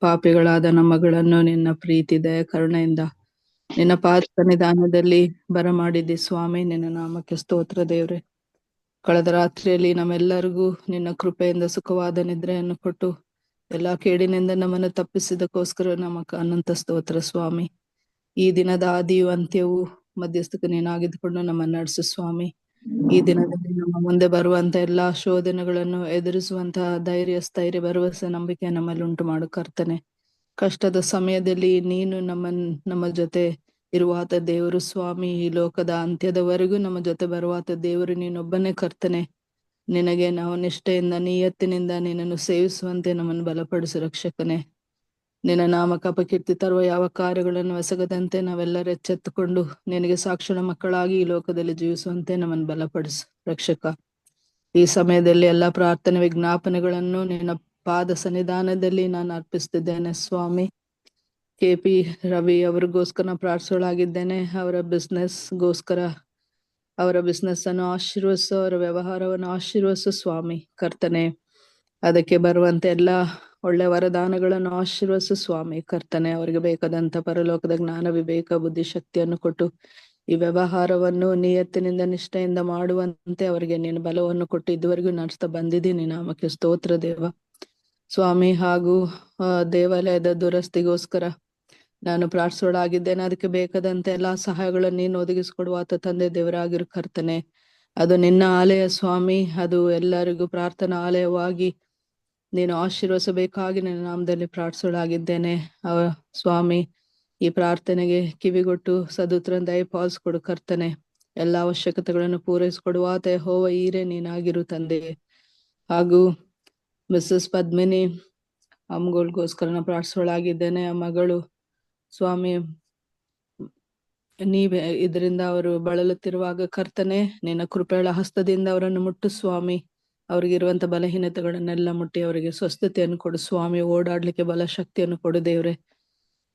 ಪಾಪಿಗಳಾದ ನಮ್ಮಗಳನ್ನು ನಿನ್ನ ಪ್ರೀತಿ ದಯ ಕರುಣೆಯಿಂದ ನಿನ್ನ ಪಾದ ಸನ್ನಿಧಾನದಲ್ಲಿ ಬರಮಾಡಿದ್ದಿ ಸ್ವಾಮಿ. ನಿನ್ನ ನಾಮಕ್ಕೆ ಸ್ತೋತ್ರ ದೇವ್ರೆ. ಕಳೆದ ರಾತ್ರಿಯಲ್ಲಿ ನಮ್ಮೆಲ್ಲರಿಗೂ ನಿನ್ನ ಕೃಪೆಯಿಂದ ಸುಖವಾದ ನಿದ್ರೆಯನ್ನು ಕೊಟ್ಟು ಎಲ್ಲಾ ಕೇಡಿನಿಂದ ನಮ್ಮನ್ನು ತಪ್ಪಿಸಿದಕ್ಕೋಸ್ಕರ ನಮಕ ಅನಂತ ಸ್ತೋತ್ರ ಸ್ವಾಮಿ. ಈ ದಿನದ ಆದಿಯು ಅಂತ್ಯವು ಮಧ್ಯಸ್ಥಕ್ಕೆ ನೀನಾಗಿದ್ದುಕೊಂಡು ನಮ್ಮನ್ನು ನಡೆಸು ಸ್ವಾಮಿ. ಈ ದಿನದಲ್ಲಿ ನಮ್ಮ ಮುಂದೆ ಬರುವಂತ ಎಲ್ಲಾ ಶೋಧನೆಗಳನ್ನು ಎದುರಿಸುವಂತಹ ಧೈರ್ಯ, ಸ್ಥೈರ್ಯ, ಭರವಸೆ, ನಂಬಿಕೆ ನಮ್ಮಲ್ಲಿ ಉಂಟು ಮಾಡು ಕರ್ತನೆ. ಕಷ್ಟದ ಸಮಯದಲ್ಲಿ ನೀನು ನಮ್ಮ ಜೊತೆ ಇರುವಾತ ದೇವರು ಸ್ವಾಮಿ. ಈ ಲೋಕದ ಅಂತ್ಯದವರೆಗೂ ನಮ್ಮ ಜೊತೆ ಬರುವಾತ ದೇವರು ನೀನೊಬ್ಬನೇ ಕರ್ತನೆ. ನಿನಗೆ ನಾವು ನಿಷ್ಠೆಯಿಂದ ನಿಯತ್ತಿನಿಂದ ನಿನ್ನನ್ನು ಸೇವಿಸುವಂತೆ ನಮ್ಮನ್ನು ಬಲಪಡಿಸು ರಕ್ಷಕನೇ. ನಿನ್ನ ನಾಮಕ ಅಪಕೀರ್ತಿ ತರುವ ಯಾವ ಕಾರ್ಯಗಳನ್ನು ಎಸಗದಂತೆ ನಾವೆಲ್ಲರೂ ಎಚ್ಚೆತ್ತುಕೊಂಡು ನಿನಗೆ ಸಾಕ್ಷಿಗಳ ಮಕ್ಕಳಾಗಿ ಈ ಲೋಕದಲ್ಲಿ ಜೀವಿಸುವಂತೆ ನಮ್ಮನ್ನು ಬಲಪಡಿಸು ರಕ್ಷಕ. ಈ ಸಮಯದಲ್ಲಿ ಎಲ್ಲಾ ಪ್ರಾರ್ಥನೆ ವಿಜ್ಞಾಪನೆಗಳನ್ನು ನಿನ್ನ ಪಾದ ಸನ್ನಿಧಾನದಲ್ಲಿ ನಾನು ಅರ್ಪಿಸ್ತಿದ್ದೇನೆ ಸ್ವಾಮಿ. KP ರವಿ ಅವರಿಗೋಸ್ಕರ ಪ್ರಾರ್ಥಿಸಲಾಗಿದ್ದೇನೆ. ಅವರ ಬಿಸ್ನೆಸ್ ಅನ್ನು ಆಶೀರ್ವದಿಸು, ಅವರ ವ್ಯವಹಾರವನ್ನು ಆಶೀರ್ವದಿಸು ಸ್ವಾಮಿ ಕರ್ತನೆ. ಅದಕ್ಕೆ ಬರುವಂತೆ ಎಲ್ಲಾ ಒಳ್ಳೆ ವರದಾನಗಳನ್ನು ಆಶೀರ್ವದಿಸು ಸ್ವಾಮಿ ಕರ್ತನೆ. ಅವರಿಗೆ ಬೇಕಾದಂತ ಪರಲೋಕದ ಜ್ಞಾನ, ವಿವೇಕ, ಬುದ್ಧಿ, ಶಕ್ತಿಯನ್ನು ಕೊಟ್ಟು ಈ ವ್ಯವಹಾರವನ್ನು ನಿಯತ್ತಿನಿಂದ ನಿಷ್ಠೆಯಿಂದ ಮಾಡುವಂತೆ ಅವರಿಗೆ ನೀನು ಬಲವನ್ನು ಕೊಟ್ಟು ಇದುವರೆಗೂ ನಡೆಸ್ತಾ ಬಂದಿದ್ದೀನಿ. ನಾಮಕ್ಕೆ ಸ್ತೋತ್ರ ದೇವ ಸ್ವಾಮಿ. ಹಾಗೂ ದೇವಾಲಯದ ದುರಸ್ತಿಗೋಸ್ಕರ ನಾನು ಪ್ರಾರ್ಥಿಸೋಳಾಗಿದ್ದೇನೆ. ಅದಕ್ಕೆ ಬೇಕಾದಂತೆ ಎಲ್ಲಾ ಸಹಾಯಗಳನ್ನು ನೀನು ಒದಗಿಸಿಕೊಡುವಾತ ತಂದೆ ದೇವರಾಗಿರು ಕರ್ತನೆ. ಅದು ನಿನ್ನ ಆಲಯ ಸ್ವಾಮಿ. ಅದು ಎಲ್ಲರಿಗೂ ಪ್ರಾರ್ಥನಾ ಆಲಯವಾಗಿ ನೀನು ಆಶೀರ್ವದಿಸಬೇಕಾಗಿ ನಿನ್ನ ನಾಮದಲ್ಲಿ ಪ್ರಾರ್ಥಿಸೋಳಾಗಿದ್ದೇನೆ ಸ್ವಾಮಿ. ಈ ಪ್ರಾರ್ಥನೆಗೆ ಕಿವಿಗೊಟ್ಟು ಸದುತ್ರ ದಯಪಾಲಿಸಿಕೊಡು ಕರ್ತನೆ. ಎಲ್ಲಾ ಅವಶ್ಯಕತೆಗಳನ್ನು ಪೂರೈಸಿಕೊಡುವಾತ ಯೆಹೋವ ಈರೇ ನೀನಾಗಿರು ತಂದೆ. ಹಾಗೂ ಮಿಸಸ್ ಪದ್ಮಿನಿ ಅಮ್ಗೋಳ್ಗೋಸ್ಕರ ಪ್ರಾರ್ಥಿಸೋಳಾಗಿದ್ದೇನೆ. ಆ ಮಗಳು ಸ್ವಾಮಿ, ನೀವೇ ಇದರಿಂದ ಅವರು ಬಳಲುತ್ತಿರುವಾಗ ಕರ್ತನೆ ನಿನ್ನ ಕೃಪೆಗಳ ಹಸ್ತದಿಂದ ಅವರನ್ನು ಮುಟ್ಟು ಸ್ವಾಮಿ. ಅವ್ರಿಗಿರುವಂತ ಬಲಹೀನತೆಗಳನ್ನೆಲ್ಲ ಮುಟ್ಟಿ ಅವರಿಗೆ ಸ್ವಸ್ಥತೆಯನ್ನು ಕೊಡು ಸ್ವಾಮಿ. ಓಡಾಡ್ಲಿಕ್ಕೆ ಬಲ ಶಕ್ತಿಯನ್ನು ಕೊಡು ದೇವ್ರೆ.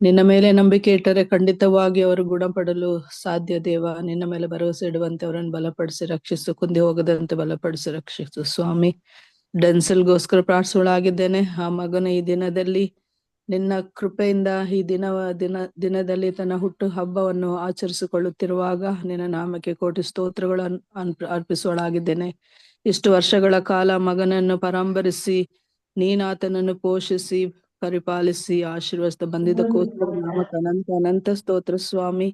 ನಿನ್ನ ಮೇಲೆ ನಂಬಿಕೆ ಇಟ್ಟರೆ ಖಂಡಿತವಾಗಿ ಅವರು ಗುಣಪಡಲು ಸಾಧ್ಯ ದೇವ. ನಿನ್ನ ಮೇಲೆ ಭರವಸೆ ಇಡುವಂತೆ ಅವರನ್ನು ಬಲಪಡಿಸಿ ರಕ್ಷಿಸು. ಕುಂದಿ ಹೋಗದಂತೆ ಬಲಪಡಿಸಿ ರಕ್ಷಿಸು ಸ್ವಾಮಿ. ಡೆನ್ಸಿಲ್ಗೋಸ್ಕರ ಪ್ರಾರ್ಥಿಸೋಳಾಗಿದ್ದೇನೆ. ಆ ಮಗನ ಈ ದಿನದಲ್ಲಿ ನಿನ್ನ ಕೃಪೆಯಿಂದ ಈ ದಿನದಲ್ಲಿ ತನ್ನ ಹುಟ್ಟು ಹಬ್ಬವನ್ನು ಆಚರಿಸಿಕೊಳ್ಳುತ್ತಿರುವಾಗ ನಿನ್ನ ನಾಮಕ್ಕೆ ಕೋಟಿ ಸ್ತೋತ್ರಗಳನ್ನು ಅರ್ಪಿಸೋಳಾಗಿದ್ದೇನೆ. ಇಷ್ಟು ವರ್ಷಗಳ ಕಾಲ ಮಗನನ್ನು ಪರಾಂಬರಿಸಿ ನೀನಾತನನ್ನು ಪೋಷಿಸಿ ಪರಿಪಾಲಿಸಿ ಆಶೀರ್ವದಿಸ್ತಾ ಬಂದಿದ್ದಕ್ಕೋಸ್ಕರ ನಾಮಕ್ಕೆ ಅನಂತ ಸ್ತೋತ್ರ ಸ್ವಾಮಿ.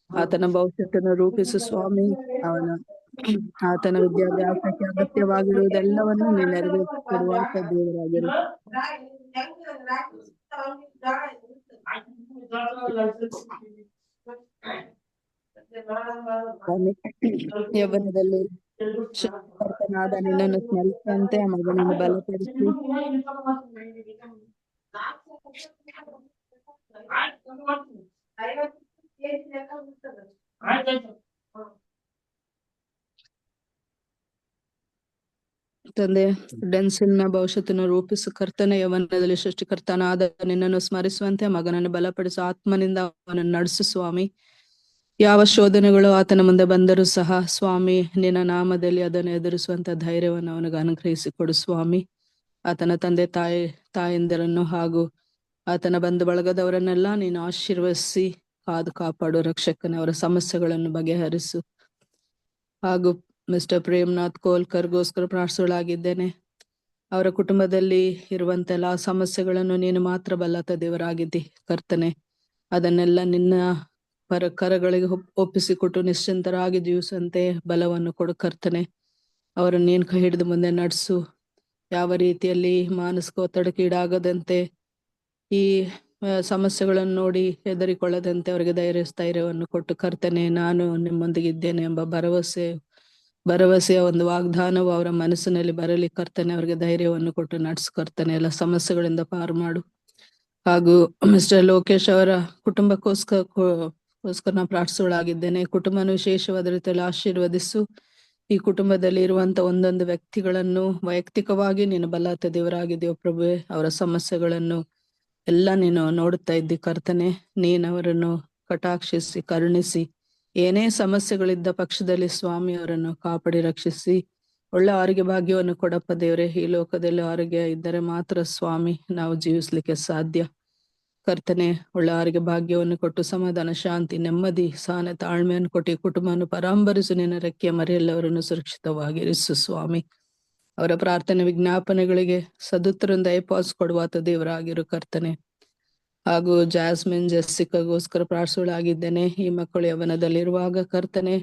ಆತನ ಭವಿಷ್ಯತನ್ನು ರೂಪಿಸು ಸ್ವಾಮಿ. ಆತನ ವಿದ್ಯಾಭ್ಯಾಸಕ್ಕೆ ಅಗತ್ಯವಾಗಿರುವುದೆಲ್ಲವನ್ನು ನೀನು ನೆರವೇರಿಸಿಕೊಡುವಂತ ದೇವರಾಗಿರು. ಸ್ವಾಮಿ, ಯೌವನದಲ್ಲಿ ಸೃಷ್ಟಿಕರ್ತನಾದ ನಿನ್ನನ್ನು ಸ್ಮರಿಸುವಂತೆ ಆ ಮಗನನ್ನು ಬಲಪಡಿಸಿ ತಂದೆ ಡೆನ್ಸಿಲ್ನ ಭವಿಷ್ಯತನ್ನು ರೂಪಿಸು. ಕರ್ತನ ಯೌವನದಲ್ಲಿ ಸೃಷ್ಟಿಕರ್ತನಾದ ನಿನ್ನನ್ನು ಸ್ಮರಿಸುವಂತೆ ಮಗನನ್ನು ಬಲಪಡಿಸು. ಆತ್ಮನಿಂದ ಅವನನ್ನು ನಡೆಸು ಸ್ವಾಮಿ. ಯಾವ ಶೋಧನೆಗಳು ಆತನ ಮುಂದೆ ಬಂದರೂ ಸಹ ಸ್ವಾಮಿ, ನಿನ್ನ ನಾಮದಲ್ಲಿ ಅದನ್ನು ಎದುರಿಸುವಂತ ಧೈರ್ಯವನ್ನು ಅವನಿಗೆ ಅನುಗ್ರಹಿಸಿ ಕೊಡು ಸ್ವಾಮಿ. ಆತನ ತಂದೆ ತಾಯಂದಿರನ್ನು ಹಾಗೂ ಆತನ ಬಂಧು ಬಳಗದವರನ್ನೆಲ್ಲ ನೀನು ಆಶೀರ್ವದಿಸಿ ಕಾದು ಕಾಪಾಡು ರಕ್ಷಕನೇ. ಅವರ ಸಮಸ್ಯೆಗಳನ್ನು ಬಗೆಹರಿಸು. ಹಾಗೂ ಮಿಸ್ಟರ್ ಪ್ರೇಮ್ನಾಥ್ ಕೋಲ್ಕರ್ಗೋಸ್ಕರ ಪ್ರಾರ್ಥಿಸಲಾಗಿದ್ದೇನೆ. ಅವರ ಕುಟುಂಬದಲ್ಲಿ ಇರುವಂತೆಲ್ಲ ಸಮಸ್ಯೆಗಳನ್ನು ನೀನು ಮಾತ್ರ ಬಲ್ಲತ ದೇವರಾಗಿದ್ದಿ ಕರ್ತನೆ. ಅದನ್ನೆಲ್ಲ ನಿನ್ನ ಕರಗಳಿಗೆ ಒಪ್ಪಿಸಿಕೊಟ್ಟು ನಿಶ್ಚಿಂತರಾಗಿ ಜೀವಿಸುವಂತೆ ಬಲವನ್ನು ಕೊಡು ಕರ್ತನೆ. ಅವರನ್ನು ನೀನು ಕೈ ಹಿಡಿದು ಮುಂದೆ ನಡೆಸು. ಯಾವ ರೀತಿಯಲ್ಲಿ ಮಾನಸಿಕ ಒತ್ತಡಕ್ಕೀಡಾಗದಂತೆ, ಈ ಸಮಸ್ಯೆಗಳನ್ನು ನೋಡಿ ಹೆದರಿಕೊಳ್ಳದಂತೆ ಅವರಿಗೆ ಸ್ಥೈರ್ಯವನ್ನು ಕೊಟ್ಟು ಕರ್ತನೆ, ನಾನು ನಿಮ್ಮೊಂದಿಗಿದ್ದೇನೆ ಎಂಬ ಭರವಸೆಯ ಒಂದು ವಾಗ್ದಾನವು ಅವರ ಮನಸ್ಸಿನಲ್ಲಿ ಬರಲಿ ಕರ್ತನೆ. ಅವರಿಗೆ ಧೈರ್ಯವನ್ನು ಕೊಟ್ಟು ನಡೆಸು ಕರ್ತನೆ. ಎಲ್ಲ ಸಮಸ್ಯೆಗಳಿಂದ ಪಾರು ಮಾಡು. ಹಾಗೂ ಮಿಸ್ಟರ್ ಲೋಕೇಶ್ ಅವರ ಕುಟುಂಬಕ್ಕೋಸ್ಕರ ನಾ ಪ್ರಾರ್ಥಿಸಲಾಗಿದ್ದೇನೆ. ಕುಟುಂಬನ ವಿಶೇಷವಾದ ರೀತಿಯಲ್ಲಿ ಆಶೀರ್ವದಿಸು. ಈ ಕುಟುಂಬದಲ್ಲಿ ಇರುವಂತ ಒಂದೊಂದು ವ್ಯಕ್ತಿಗಳನ್ನು ವೈಯಕ್ತಿಕವಾಗಿ ನೀನು ಬಲ್ಲಾತ ದೇವರಾಗಿದೆಯೋ ಪ್ರಭುವೆ. ಅವರ ಸಮಸ್ಯೆಗಳನ್ನು ಎಲ್ಲ ನೀನು ನೋಡುತ್ತಾ ಇದ್ದಿ ಕರ್ತನೆ. ನೀನು ಅವರನ್ನು ಕಟಾಕ್ಷಿಸಿ ಕರುಣಿಸಿ, ಏನೇ ಸಮಸ್ಯೆಗಳಿದ್ದ ಪಕ್ಷದಲ್ಲಿ ಸ್ವಾಮಿ ಅವರನ್ನು ಕಾಪಾಡಿ ರಕ್ಷಿಸಿ ಒಳ್ಳೆ ಆರೋಗ್ಯ ಭಾಗ್ಯವನ್ನು ಕೊಡಪ್ಪ ದೇವರೇ. ಈ ಲೋಕದಲ್ಲಿ ಆರೋಗ್ಯ ಇದ್ದರೆ ಮಾತ್ರ ಸ್ವಾಮಿ ನಾವು ಜೀವಿಸ್ಲಿಕ್ಕೆ ಸಾಧ್ಯ ಕರ್ತನೆ. ಒಳ್ಳೆ ಆರೋಗ್ಯ ಭಾಗ್ಯವನ್ನು ಕೊಟ್ಟು ಸಮಾಧಾನ, ಶಾಂತಿ, ನೆಮ್ಮದಿ, ಸಹನೆ, ತಾಳ್ಮೆಯನ್ನು ಕೊಟ್ಟು ಈ ಕುಟುಂಬವನ್ನು ಪರಾಂಬರಿಸು. ನಿನ್ನ ರೆಕ್ಕೆಯ ಮರೆಯೆಲ್ಲವರನ್ನು ಸುರಕ್ಷಿತವಾಗಿರಿಸು ಸ್ವಾಮಿ. ಅವರ ಪ್ರಾರ್ಥನೆ ವಿಜ್ಞಾಪನೆಗಳಿಗೆ ಸದುತ್ತರಿಂದ ದಯಪಾಲಿಸಿ ಕೊಡುವಾತ ದೇವರಾಗಿರು ಕರ್ತನೆ. ಹಾಗೂ ಜಾಸ್ಮಿನ್ ಜೆಸ್ಸಿಕಾಗೋಸ್ಕರ ಪ್ರಾರ್ಥಿಸಲಾಗಿದ್ದೇನೆ. ಈ ಮಕ್ಕಳು ಯವನದಲ್ಲಿರುವಾಗ ಕರ್ತನೆ,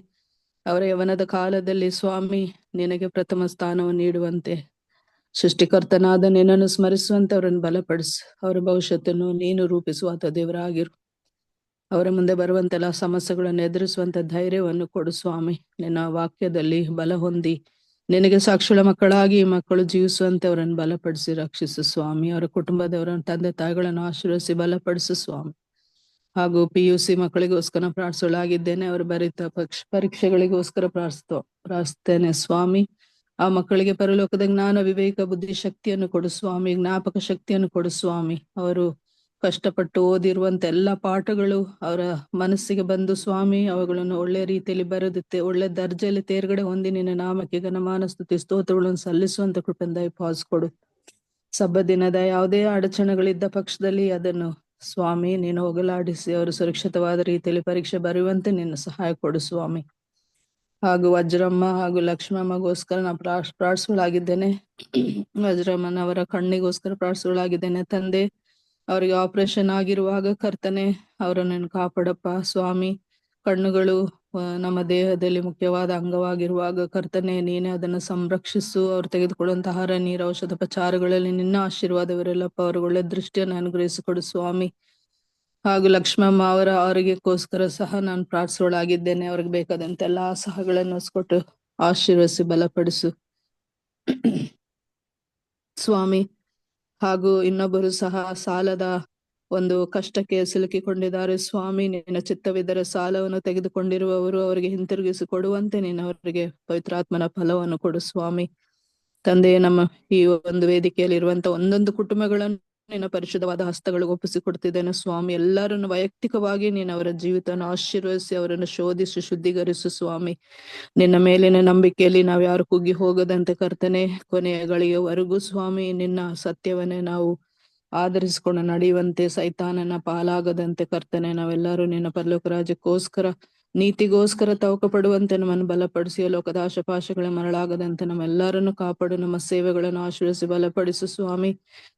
ಅವರ ಯವನದ ಕಾಲದಲ್ಲಿ ಸ್ವಾಮಿ ನಿನಗೆ ಪ್ರಥಮ ಸ್ಥಾನವನ್ನು ನೀಡುವಂತೆ, ಸೃಷ್ಟಿಕರ್ತನಾದ ನಿನ್ನನ್ನು ಸ್ಮರಿಸುವಂತೆ ಅವರನ್ನು ಬಲಪಡಿಸು. ಅವರ ಭವಿಷ್ಯತ್ತನ್ನು ನೀನು ರೂಪಿಸುವಾತ ದೇವರಾಗಿರು. ಅವರ ಮುಂದೆ ಬರುವಂತೆಲ್ಲ ಸಮಸ್ಯೆಗಳನ್ನು ಎದುರಿಸುವಂತ ಧೈರ್ಯವನ್ನು ಕೊಡು ಸ್ವಾಮಿ. ನಿನ್ನ ವಾಕ್ಯದಲ್ಲಿ ಬಲ ಹೊಂದಿ ನಿನಗೆ ಸಾಕ್ಷಿಗಳ ಮಕ್ಕಳಾಗಿ ಈ ಮಕ್ಕಳು ಜೀವಿಸುವಂತೆ ಅವರನ್ನು ಬಲಪಡಿಸಿ ರಕ್ಷಿಸು ಸ್ವಾಮಿ. ಅವರ ಕುಟುಂಬದವರ ತಂದೆ ತಾಯಿಗಳನ್ನು ಆಶೀರ್ವದಿಸಿ ಬಲಪಡಿಸು ಸ್ವಾಮಿ. ಹಾಗೂ PUC ಮಕ್ಕಳಿಗೋಸ್ಕರ ಪ್ರಾರ್ಥಿಸಲಾಗಿದ್ದೇನೆ. ಅವರು ಬರೀತ ಪರೀಕ್ಷೆಗಳಿಗೋಸ್ಕರ ಪ್ರಾರ್ಥಿಸ್ತೇನೆ ಸ್ವಾಮಿ. ಆ ಮಕ್ಕಳಿಗೆ ಪರಲೋಕದ ಜ್ಞಾನ, ವಿವೇಕ, ಬುದ್ಧಿ, ಶಕ್ತಿಯನ್ನು ಕೊಡು ಸ್ವಾಮಿ. ಜ್ಞಾಪಕ ಶಕ್ತಿಯನ್ನು ಕೊಡು ಸ್ವಾಮಿ. ಅವರು ಕಷ್ಟಪಟ್ಟು ಓದಿರುವಂತ ಎಲ್ಲ ಪಾಠಗಳು ಅವರ ಮನಸ್ಸಿಗೆ ಬಂದು ಸ್ವಾಮಿ ಅವುಗಳನ್ನು ಒಳ್ಳೆ ರೀತಿಯಲ್ಲಿ ಬರೆದುತ್ತೆ ಒಳ್ಳೆ ದರ್ಜೆಯಲ್ಲಿ ತೇರ್ಗಡೆ ಹೊಂದಿ ನಿನ್ನ ನಾಮಕ್ಕೆ ಘನಮಾನ ಸ್ತುತಿ ಸ್ತೋತ್ರಗಳನ್ನು ಸಲ್ಲಿಸುವಂತ ಕೃಪೆಯಿಂದ ಕೊಡು. ಸಬ್ಬ ದಿನದ ಯಾವುದೇ ಅಡಚಣೆಗಳಿದ್ದ ಪಕ್ಷದಲ್ಲಿ ಅದನ್ನು ಸ್ವಾಮಿ ನೀನು ಹೋಗಲಾಡಿಸಿ ಅವರು ಸುರಕ್ಷಿತವಾದ ರೀತಿಯಲ್ಲಿ ಪರೀಕ್ಷೆ ಬರೆಯುವಂತೆ ನಿನ್ನ ಸಹಾಯ ಕೊಡು ಸ್ವಾಮಿ. ಹಾಗೂ ವಜ್ರಮ್ಮ ಹಾಗೂ ಲಕ್ಷ್ಮಮ್ಮಗೋಸ್ಕರ ನಾ ಪ್ರಾರ್ಥಿಸಲಾಗಿದ್ದೇನೆ. ವಜ್ರಮ್ಮನವರ ಕಣ್ಣಿಗೋಸ್ಕರ ಪ್ರಾರ್ಥಿಸಲಾಗಿದ್ದೇನೆ. ತಂದೆ, ಅವರಿಗೆ ಆಪರೇಷನ್ ಆಗಿರುವಾಗ ಕರ್ತನೆ ಅವರನ್ನು ಕಾಪಾಡಪ್ಪ ಸ್ವಾಮಿ. ಕಣ್ಣುಗಳು ನಮ್ಮ ದೇಹದಲ್ಲಿ ಮುಖ್ಯವಾದ ಅಂಗವಾಗಿರುವಾಗ ಕರ್ತನೆ ನೀನೇ ಅದನ್ನು ಸಂರಕ್ಷಿಸು. ಅವ್ರು ತೆಗೆದುಕೊಳ್ಳುವಂತ ಆಹಾರ, ನೀರು, ಔಷಧೋಪಚಾರಗಳಲ್ಲಿ ನಿನ್ನ ಆಶೀರ್ವಾದವಿರಲ್ಲಪ್ಪ. ಅವ್ರಿಗೆ ಒಳ್ಳೆ ದೃಷ್ಟಿಯನ್ನು ಅನುಗ್ರಹಿಸಿಕೊಡು ಸ್ವಾಮಿ. ಹಾಗೂ ಲಕ್ಷ್ಮಮ್ಮ ಅವರ ಆರೋಗ್ಯಕ್ಕೋಸ್ಕರ ಸಹ ನಾನು ಪ್ರಾರ್ಥಿಸಲಾಗಿದ್ದೇನೆ. ಅವ್ರಿಗೆ ಬೇಕಾದಂತ ಎಲ್ಲಾ ಸಹಗಳನ್ನು ಕೊಟ್ಟು ಆಶೀರ್ವದಿಸಿ ಬಲಪಡಿಸು ಸ್ವಾಮಿ. ಹಾಗೂ ಇನ್ನೊಬ್ಬರು ಸಹ ಸಾಲದ ಒಂದು ಕಷ್ಟಕ್ಕೆ ಸಿಲುಕಿಕೊಂಡಿದ್ದಾರೆ ಸ್ವಾಮಿ. ನಿನ್ನ ಚಿತ್ತವಿದ್ದರೆ ಸಾಲವನ್ನು ತೆಗೆದುಕೊಂಡಿರುವವರು ಅವರಿಗೆ ಹಿಂತಿರುಗಿಸಿ ಕೊಡುವಂತೆ ನೀನು ಅವರಿಗೆ ಪವಿತ್ರಾತ್ಮನ ಫಲವನ್ನು ಕೊಡು ಸ್ವಾಮಿ. ತಂದೆ, ನಮ್ಮ ಈ ಒಂದು ವೇದಿಕೆಯಲ್ಲಿ ಇರುವಂತ ಒಂದೊಂದು ಕುಟುಂಬಗಳನ್ನು ನಿನ್ನ ಪರಿಶುದ್ಧವಾದ ಹಸ್ತಗಳಿಗೆ ಒಪ್ಪಿಸಿಕೊಡ್ತಿದ್ದೇನೆ ಸ್ವಾಮಿ. ಎಲ್ಲರನ್ನು ವೈಯಕ್ತಿಕವಾಗಿ ನೀನು ಅವರ ಜೀವಿತವನ್ನು ಆಶೀರ್ವದಿಸಿ ಅವರನ್ನು ಶೋಧಿಸಿ ಶುದ್ಧೀಕರಿಸು ಸ್ವಾಮಿ. ನಿನ್ನ ಮೇಲಿನ ನಂಬಿಕೆಯಲ್ಲಿ ನಾವು ಯಾರು ಕುಗ್ಗಿ ಹೋಗದಂತೆ ಕರ್ತನೆ ಕೊನೆಯ ಗಳಿಗೆವರೆಗೂ ಸ್ವಾಮಿ ನಿನ್ನ ಸತ್ಯವನ್ನೇ ನಾವು ಆಧರಿಸಿಕೊಂಡು ನಡೆಯುವಂತೆ, ಸೈತಾನನ ಪಾಲಾಗದಂತೆ ಕರ್ತನೆ ನಾವೆಲ್ಲರೂ ನಿನ್ನ ಪರಲೋಕ ರಾಜ್ಯಕ್ಕೋಸ್ಕರ ನೀತಿಗೋಸ್ಕರ ತವಕ ಪಡುವಂತೆ ನಮ್ಮನ್ನು ಬಲಪಡಿಸಿ ಲೋಕದ ಆಶಾಪಾಶಗಳ ಮರಳಾಗದಂತೆ ನಮ್ಮೆಲ್ಲರನ್ನು ಕಾಪಾಡು. ನಮ್ಮ ಸೇವೆಗಳನ್ನು ಆಶೀರ್ವದಿಸಿ ಬಲಪಡಿಸು ಸ್ವಾಮಿ.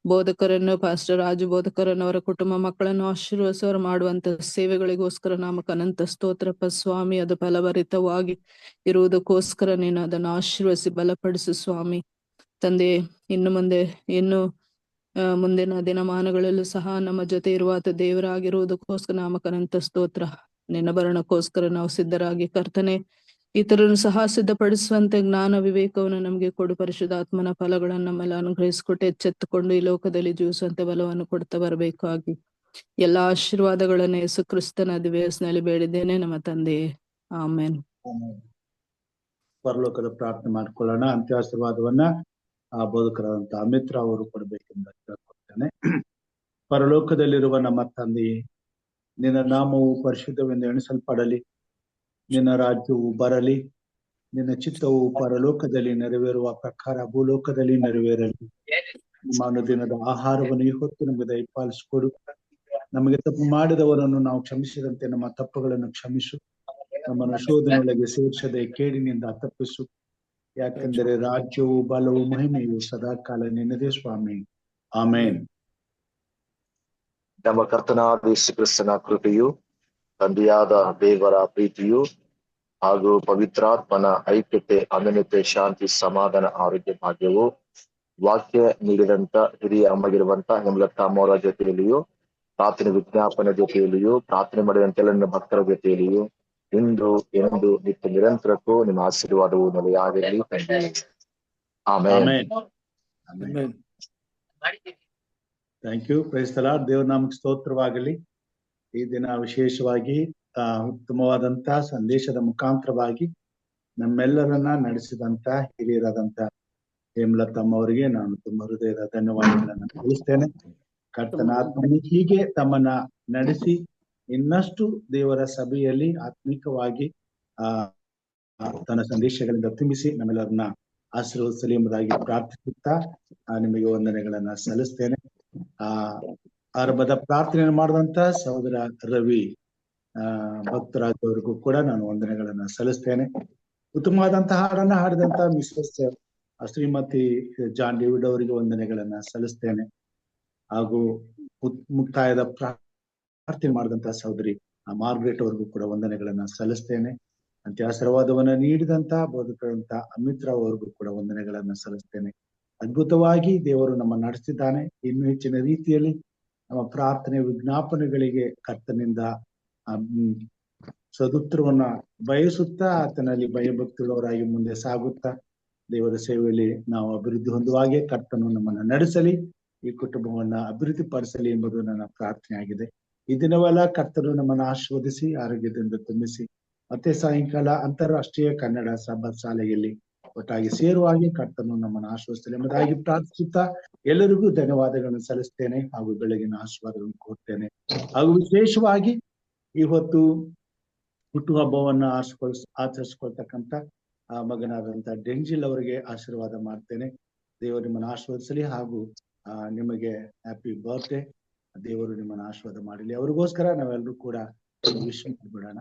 ಬೋಧಕರನ್ನು, ಪಾಸ್ಟರ್ ರಾಜು ಬೋಧಕರನ್ನು, ಅವರ ಕುಟುಂಬ ಮಕ್ಕಳನ್ನು ಆಶೀರ್ವದಿಸಿ ಅವರು ಮಾಡುವಂತ ಸೇವೆಗಳಿಗೋಸ್ಕರ ನಾಮಕ ಅನಂತ ಸ್ತೋತ್ರಪ್ಪ ಸ್ವಾಮಿ. ಅದು ಫಲಭರಿತವಾಗಿ ಇರುವುದಕ್ಕೋಸ್ಕರ ನೀನು ಅದನ್ನು ಆಶೀರ್ವದಿಸಿ ಬಲಪಡಿಸು ಸ್ವಾಮಿ. ತಂದೆ, ಇನ್ನು ಮುಂದೆ ಮುಂದಿನ ದಿನಮಾನಗಳಲ್ಲೂ ಸಹ ನಮ್ಮ ಜೊತೆ ಇರುವ ಆತ ದೇವರಾಗಿರುವುದಕ್ಕೋಸ್ಕರ ನಾಮಕನಂತ ಸ್ತೋತ್ರ. ನಿನ್ನ ಭರಣಕ್ಕೋಸ್ಕರ ನಾವು ಸಿದ್ಧರಾಗಿ ಕರ್ತನೆ, ಇತರನ್ನು ಸಹ ಸಿದ್ಧಪಡಿಸುವಂತೆ ಜ್ಞಾನ ವಿವೇಕವನ್ನು ನಮಗೆ ಕೊಡು. ಪರಿಶುದ್ಧಾತ್ಮನ ಫಲಗಳನ್ನು ನಮ್ಮೆಲ್ಲ ಅನುಗ್ರಹಿಸಿಕೊಟ್ಟು ಎಚ್ಚೆತ್ತುಕೊಂಡು ಈ ಲೋಕದಲ್ಲಿ ಜೀವಿಸುವಂತೆ ಬಲವನ್ನು ಕೊಡ್ತಾ ಬರಬೇಕಾಗಿ ಎಲ್ಲಾ ಆಶೀರ್ವಾದಗಳನ್ನು ಯೇಸು ಕ್ರಿಸ್ತನ ದಿವ್ಯಸ್ನಲ್ಲಿ ಬೇಡಿದ್ದೇನೆ ನಮ್ಮ ತಂದೆಯೇ, ಆಮೇನ್. ಪರಲೋಕದ ಪ್ರಾರ್ಥನೆ ಮಾಡ್ಕೊಳ್ಳೋಣ. ಅಂತ್ಯಾಶೀರ್ವಾದವನ್ನ ಆ ಬೋಧಕರಾದಂತ ಅಮಿತ್ರ ಅವರು ಕೊಡಬೇಕೆಂದು ಕೇಳ್ಕೊಳ್ತೇನೆ. ಪರಲೋಕದಲ್ಲಿರುವ ನಮ್ಮ ತಂದೆಯೇ, ನಿನ್ನ ನಾಮವು ಪರಿಶುದ್ಧವೆಂದು ಎಣಿಸಲ್ಪಡಲಿ. ನಿನ್ನ ರಾಜ್ಯವು ಬರಲಿ. ನಿನ್ನ ಚಿತ್ತವು ಪರಲೋಕದಲ್ಲಿ ನೆರವೇರುವ ಪ್ರಕಾರ ಭೂಲೋಕದಲ್ಲಿ ನೆರವೇರಲಿ. ನಮ್ಮ ಅನುದಿನದ ಆಹಾರವನ್ನು ಈ ಹೊತ್ತು ನಮಗೆ ದಯಪಾಲಿಸಿಕೊಡು. ನಮಗೆ ತಪ್ಪು ಮಾಡಿದವರನ್ನು ನಾವು ಕ್ಷಮಿಸಿದಂತೆ ನಮ್ಮ ತಪ್ಪುಗಳನ್ನು ಕ್ಷಮಿಸು. ನಮ್ಮನ್ನು ಶೋಧನೆಯೊಳಗೆ ಸೇರಿಸದೆ ಕೇಡಿನಿಂದ ತಪ್ಪಿಸು. ಯಾಕೆಂದರೆ ರಾಜ್ಯವು ಬಲವು ಮಹಿಮೆಯು ಸದಾಕಾಲ ನಿನ್ನದೇ ಸ್ವಾಮಿ. ಆಮೇನ್. ನಮ್ಮ ಕರ್ತನಾದ ಯೇಸು ಕ್ರಿಸ್ತನ ಕೃಪೆಯು, ತಂದೆಯಾದ ದೇವರ ಪ್ರೀತಿಯು ಹಾಗೂ ಪವಿತ್ರಾತ್ಮನ ಐಕ್ಯತೆ, ಅನನ್ಯತೆ, ಶಾಂತಿ, ಸಮಾಧಾನ, ಆರೋಗ್ಯ, ಭಾಗ್ಯವು ವಾಕ್ಯ ನೀಡಿದಂತ ಹಿರಿಯ ಅಮ್ಮಗಿರುವಂತ ಹೇಮಲತಾ ಅಮ್ಮವರ ಜೊತೆಯಲ್ಲಿಯೂ, ಪ್ರಾರ್ಥನೆ ವಿಜ್ಞಾಪನೆ ಜೊತೆಯಲ್ಲಿಯೂ, ಪ್ರಾರ್ಥನೆ ಮಾಡಿದಂತೆಲ್ಲ ನನ್ನ ಭಕ್ತರ ಜೊತೆಯಲ್ಲಿಯೂ ಇಂದು ಎಂದು ನಿತ್ಯ ನಿರಂತರಕ್ಕೂ ನಿಮ್ಮ ಆಶೀರ್ವಾದವು ನೆಲೆಯಾಗಲಿ. Amen. Thank you. Praise the lord. ದೇವರ ನಾಮಕ್ಕೆ ಸ್ತೋತ್ರವಾಗಲಿ. ಈ ದಿನ ವಿಶೇಷವಾಗಿ ಉತ್ತಮವಾದಂತ ಸಂದೇಶದ ಮುಖಾಂತರವಾಗಿ ನಮ್ಮೆಲ್ಲರನ್ನ ನಡೆಸಿದಂತ ಹಿರಿಯರಾದಂತ ಹೇಮಲತಮ್ಮ ಅವರಿಗೆ ನಾನು ತುಂಬ ಹೃದಯದ ಧನ್ಯವಾದಗಳನ್ನು ತಿಳಿಸ್ತೇನೆ. ಕರ್ತನ ಆತ್ಮನಿ ಹೀಗೆ ತಮ್ಮನ್ನ ನಡೆಸಿ ಇನ್ನಷ್ಟು ದೇವರ ಸಭೆಯಲ್ಲಿ ಆತ್ಮಿಕವಾಗಿ ತನ್ನ ಸಂದೇಶಗಳಿಂದ ತುಂಬಿಸಿ ನಮ್ಮೆಲ್ಲರನ್ನ ಆಶೀರ್ವದಿಸಲಿ ಎಂಬುದಾಗಿ ಪ್ರಾರ್ಥಿಸುತ್ತಾ ನಿಮಗೆ ವಂದನೆಗಳನ್ನ ಸಲ್ಲಿಸ್ತೇನೆ. ಆರಂಭದ ಪ್ರಾರ್ಥನೆಯನ್ನು ಮಾಡಿದಂತ ಸಹೋದರ ರವಿ ಭಕ್ತರಾಜ್ ಅವರಿಗೂ ಕೂಡ ನಾನು ವಂದನೆಗಳನ್ನ ಸಲ್ಲಿಸ್ತೇನೆ. ಉತ್ತಮವಾದಂತಹ ಹಾಡನ್ನ ಹಾಡಿದಂತ ಮಿಸಸ್ ಶ್ರೀಮತಿ ಜಾನ್ ಡೇವಿಡ್ ಅವರಿಗೆ ವಂದನೆಗಳನ್ನ ಸಲ್ಲಿಸ್ತೇನೆ. ಹಾಗೂ ಮುಕ್ತಾಯದ ಪ್ರಾರ್ಥನೆ ಮಾಡಿದಂತ ಸಹೋದರಿ ಮಾರ್ಗ್ರೆಟ್ ಅವರಿಗೂ ಕೂಡ ವಂದನೆಗಳನ್ನ ಸಲ್ಲಿಸ್ತೇನೆ. ಅಂತ್ಯಾಶೀರ್ವಾದವನ್ನ ನೀಡಿದಂತ ಬೋಧಕರಂತ ಅಮಿತ್ರ ಅವರಿಗೂ ಕೂಡ ವಂದನೆಗಳನ್ನ ಸಲ್ಲಿಸ್ತೇನೆ. ಅದ್ಭುತವಾಗಿ ದೇವರು ನಮ್ಮ ನಡೆಸಿದ್ದಾನೆ. ಇನ್ನು ಹೆಚ್ಚಿನ ರೀತಿಯಲ್ಲಿ ನಮ್ಮ ಪ್ರಾರ್ಥನೆ ವಿಜ್ಞಾಪನೆಗಳಿಗೆ ಕರ್ತನಿಂದ ಸದುತ್ತರವನ್ನ ಬಯಸುತ್ತಾ ಆತನಲ್ಲಿ ಭಯಭಕ್ತಿಗಳವರಾಗಿ ಮುಂದೆ ಸಾಗುತ್ತಾ ದೇವರ ಸೇವೆಯಲ್ಲಿ ನಾವು ಅಭಿವೃದ್ಧಿ ಹೊಂದುವಾಗೆ ಕರ್ತನು ನಮ್ಮನ್ನ ನಡೆಸಲಿ, ಈ ಕುಟುಂಬವನ್ನ ಅಭಿವೃದ್ಧಿ ಪಡಿಸಲಿ ಎಂಬುದು ನನ್ನ ಪ್ರಾರ್ಥನೆ ಆಗಿದೆ. ಈ ದಿನವೆಲ್ಲ ಕರ್ತನು ನಮ್ಮನ್ನು ಆಶೀರ್ವದಿಸಿ ಆರೋಗ್ಯದಿಂದ ತುಂಬಿಸಿ ಮತ್ತೆ ಸಾಯಂಕಾಲ ಅಂತಾರಾಷ್ಟ್ರೀಯ ಕನ್ನಡ ಸಭಾ ಶಾಲೆಯಲ್ಲಿ ಒಟ್ಟಾಗಿ ಸೇರುವಾಗೆ ಕರ್ತನು ನಮ್ಮನ್ನು ಆಶೀರ್ವದಿಸಲಿ ಎಂಬುದಾಗಿ ಪ್ರಾರ್ಥಿಸುತ್ತಾ ಎಲ್ಲರಿಗೂ ಧನ್ಯವಾದಗಳನ್ನು ಸಲ್ಲಿಸ್ತೇನೆ ಹಾಗೂ ಬೆಳಗಿನ ಆಶೀರ್ವಾದಗಳನ್ನು ಕೋರ್ತೇನೆ. ಹಾಗೂ ವಿಶೇಷವಾಗಿ ಇವತ್ತು ಹುಟ್ಟುಹಬ್ಬವನ್ನ ಆಚರಿಸ್ಕೊಳ್ತಕ್ಕಂಥ ಮಗನಾದಂತ ಡೆಂಜಿಲ್ ಅವರಿಗೆ ಆಶೀರ್ವಾದ ಮಾಡ್ತೇನೆ. ದೇವರು ನಿಮ್ಮನ್ನು ಆಶೀರ್ವದಿಸಲಿ ಹಾಗೂ ನಿಮಗೆ ಹ್ಯಾಪಿ ಬರ್ತ್ಡೇ. ದೇವರು ನಿಮ್ಮನ್ನು ಆಶೀರ್ವಾದ ಮಾಡಲಿ. ಅವ್ರಿಗೋಸ್ಕರ ನಾವೆಲ್ಲರೂ ಕೂಡ ವಿಶ್ ಮಾಡ್ಬಿಡೋಣ.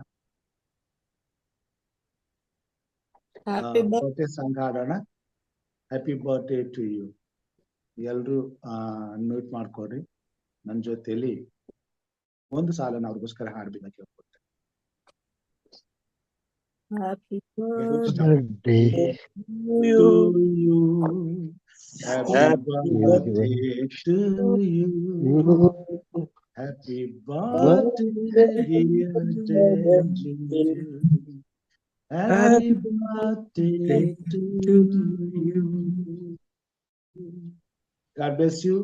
ಬರ್ತ್ಡೇ ಸಾಂಗ್ ಹಾಡೋಣ. Happy birthday to you. ಎಲ್ರು ಅನ್ಮ್ಯೂಟ್ ಮಾಡ್ಕೊಡ್ರಿ. ನನ್ನ ಜೊತೆಯಲ್ಲಿ ಒಂದು ಸಾಲನ ಅವ್ರಿಗೋಸ್ಕರ ಹಾಡ್ಬೇಕು ಕೇಳ್ಕೊಡ್ತೇನೆ. Happy birthday to you. Happy birthday to you. Happy birthday dear Denji. Happy birthday to you. God bless you.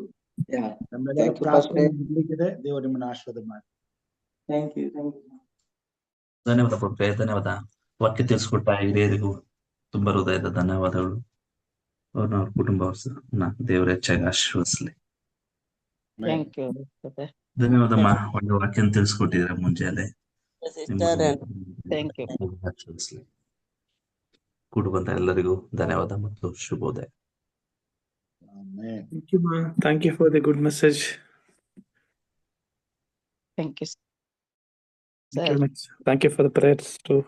ನಮ್ಮೆಲ್ಲರ ಪ್ರಾರ್ಥನೆ ಮುಗಿಲಿಕ್ಕಿದೆ. ದೇವರು ನಿಮ್ಮನ್ನು ಆಶೀರ್ವಾದ ಮಾಡಿ. Thank you. ಧನ್ಯವಾದ ಪ್ರಭು, ಧನ್ಯವಾದ. ವಾಕ್ಯ ತಿಳಿಸ್ಕೊಟ್ಟ ಹಿರಿಯರಿಗೂ ತುಂಬಾ ಹೃದಯದ ಧನ್ಯವಾದಗಳು. ಅವ್ರನ್ನ ಅವ್ರ ಕುಟುಂಬ ದೇವರ ಹೆಚ್ಚಾಗಿ ಆಶೀರ್ವದಿಸಲಿ. ಧನ್ಯವಾದಮ್ಮ. ಒಳ್ಳೆ ವಾಕ್ಯ ತಿಳಿಸ್ಕೊಟ್ಟಿದ್ರೆ ಮುಂಜಾನೆ. ಆಶೀರ್ವದಿಸಲಿ. ಕೂಡು ಬಂದ ಎಲ್ಲರಿಗೂ ಧನ್ಯವಾದ ಮತ್ತು ಶುಭೋದಯ. Thank you, ma. Thank you for the good message. Thank you, Thank you for the prayers too.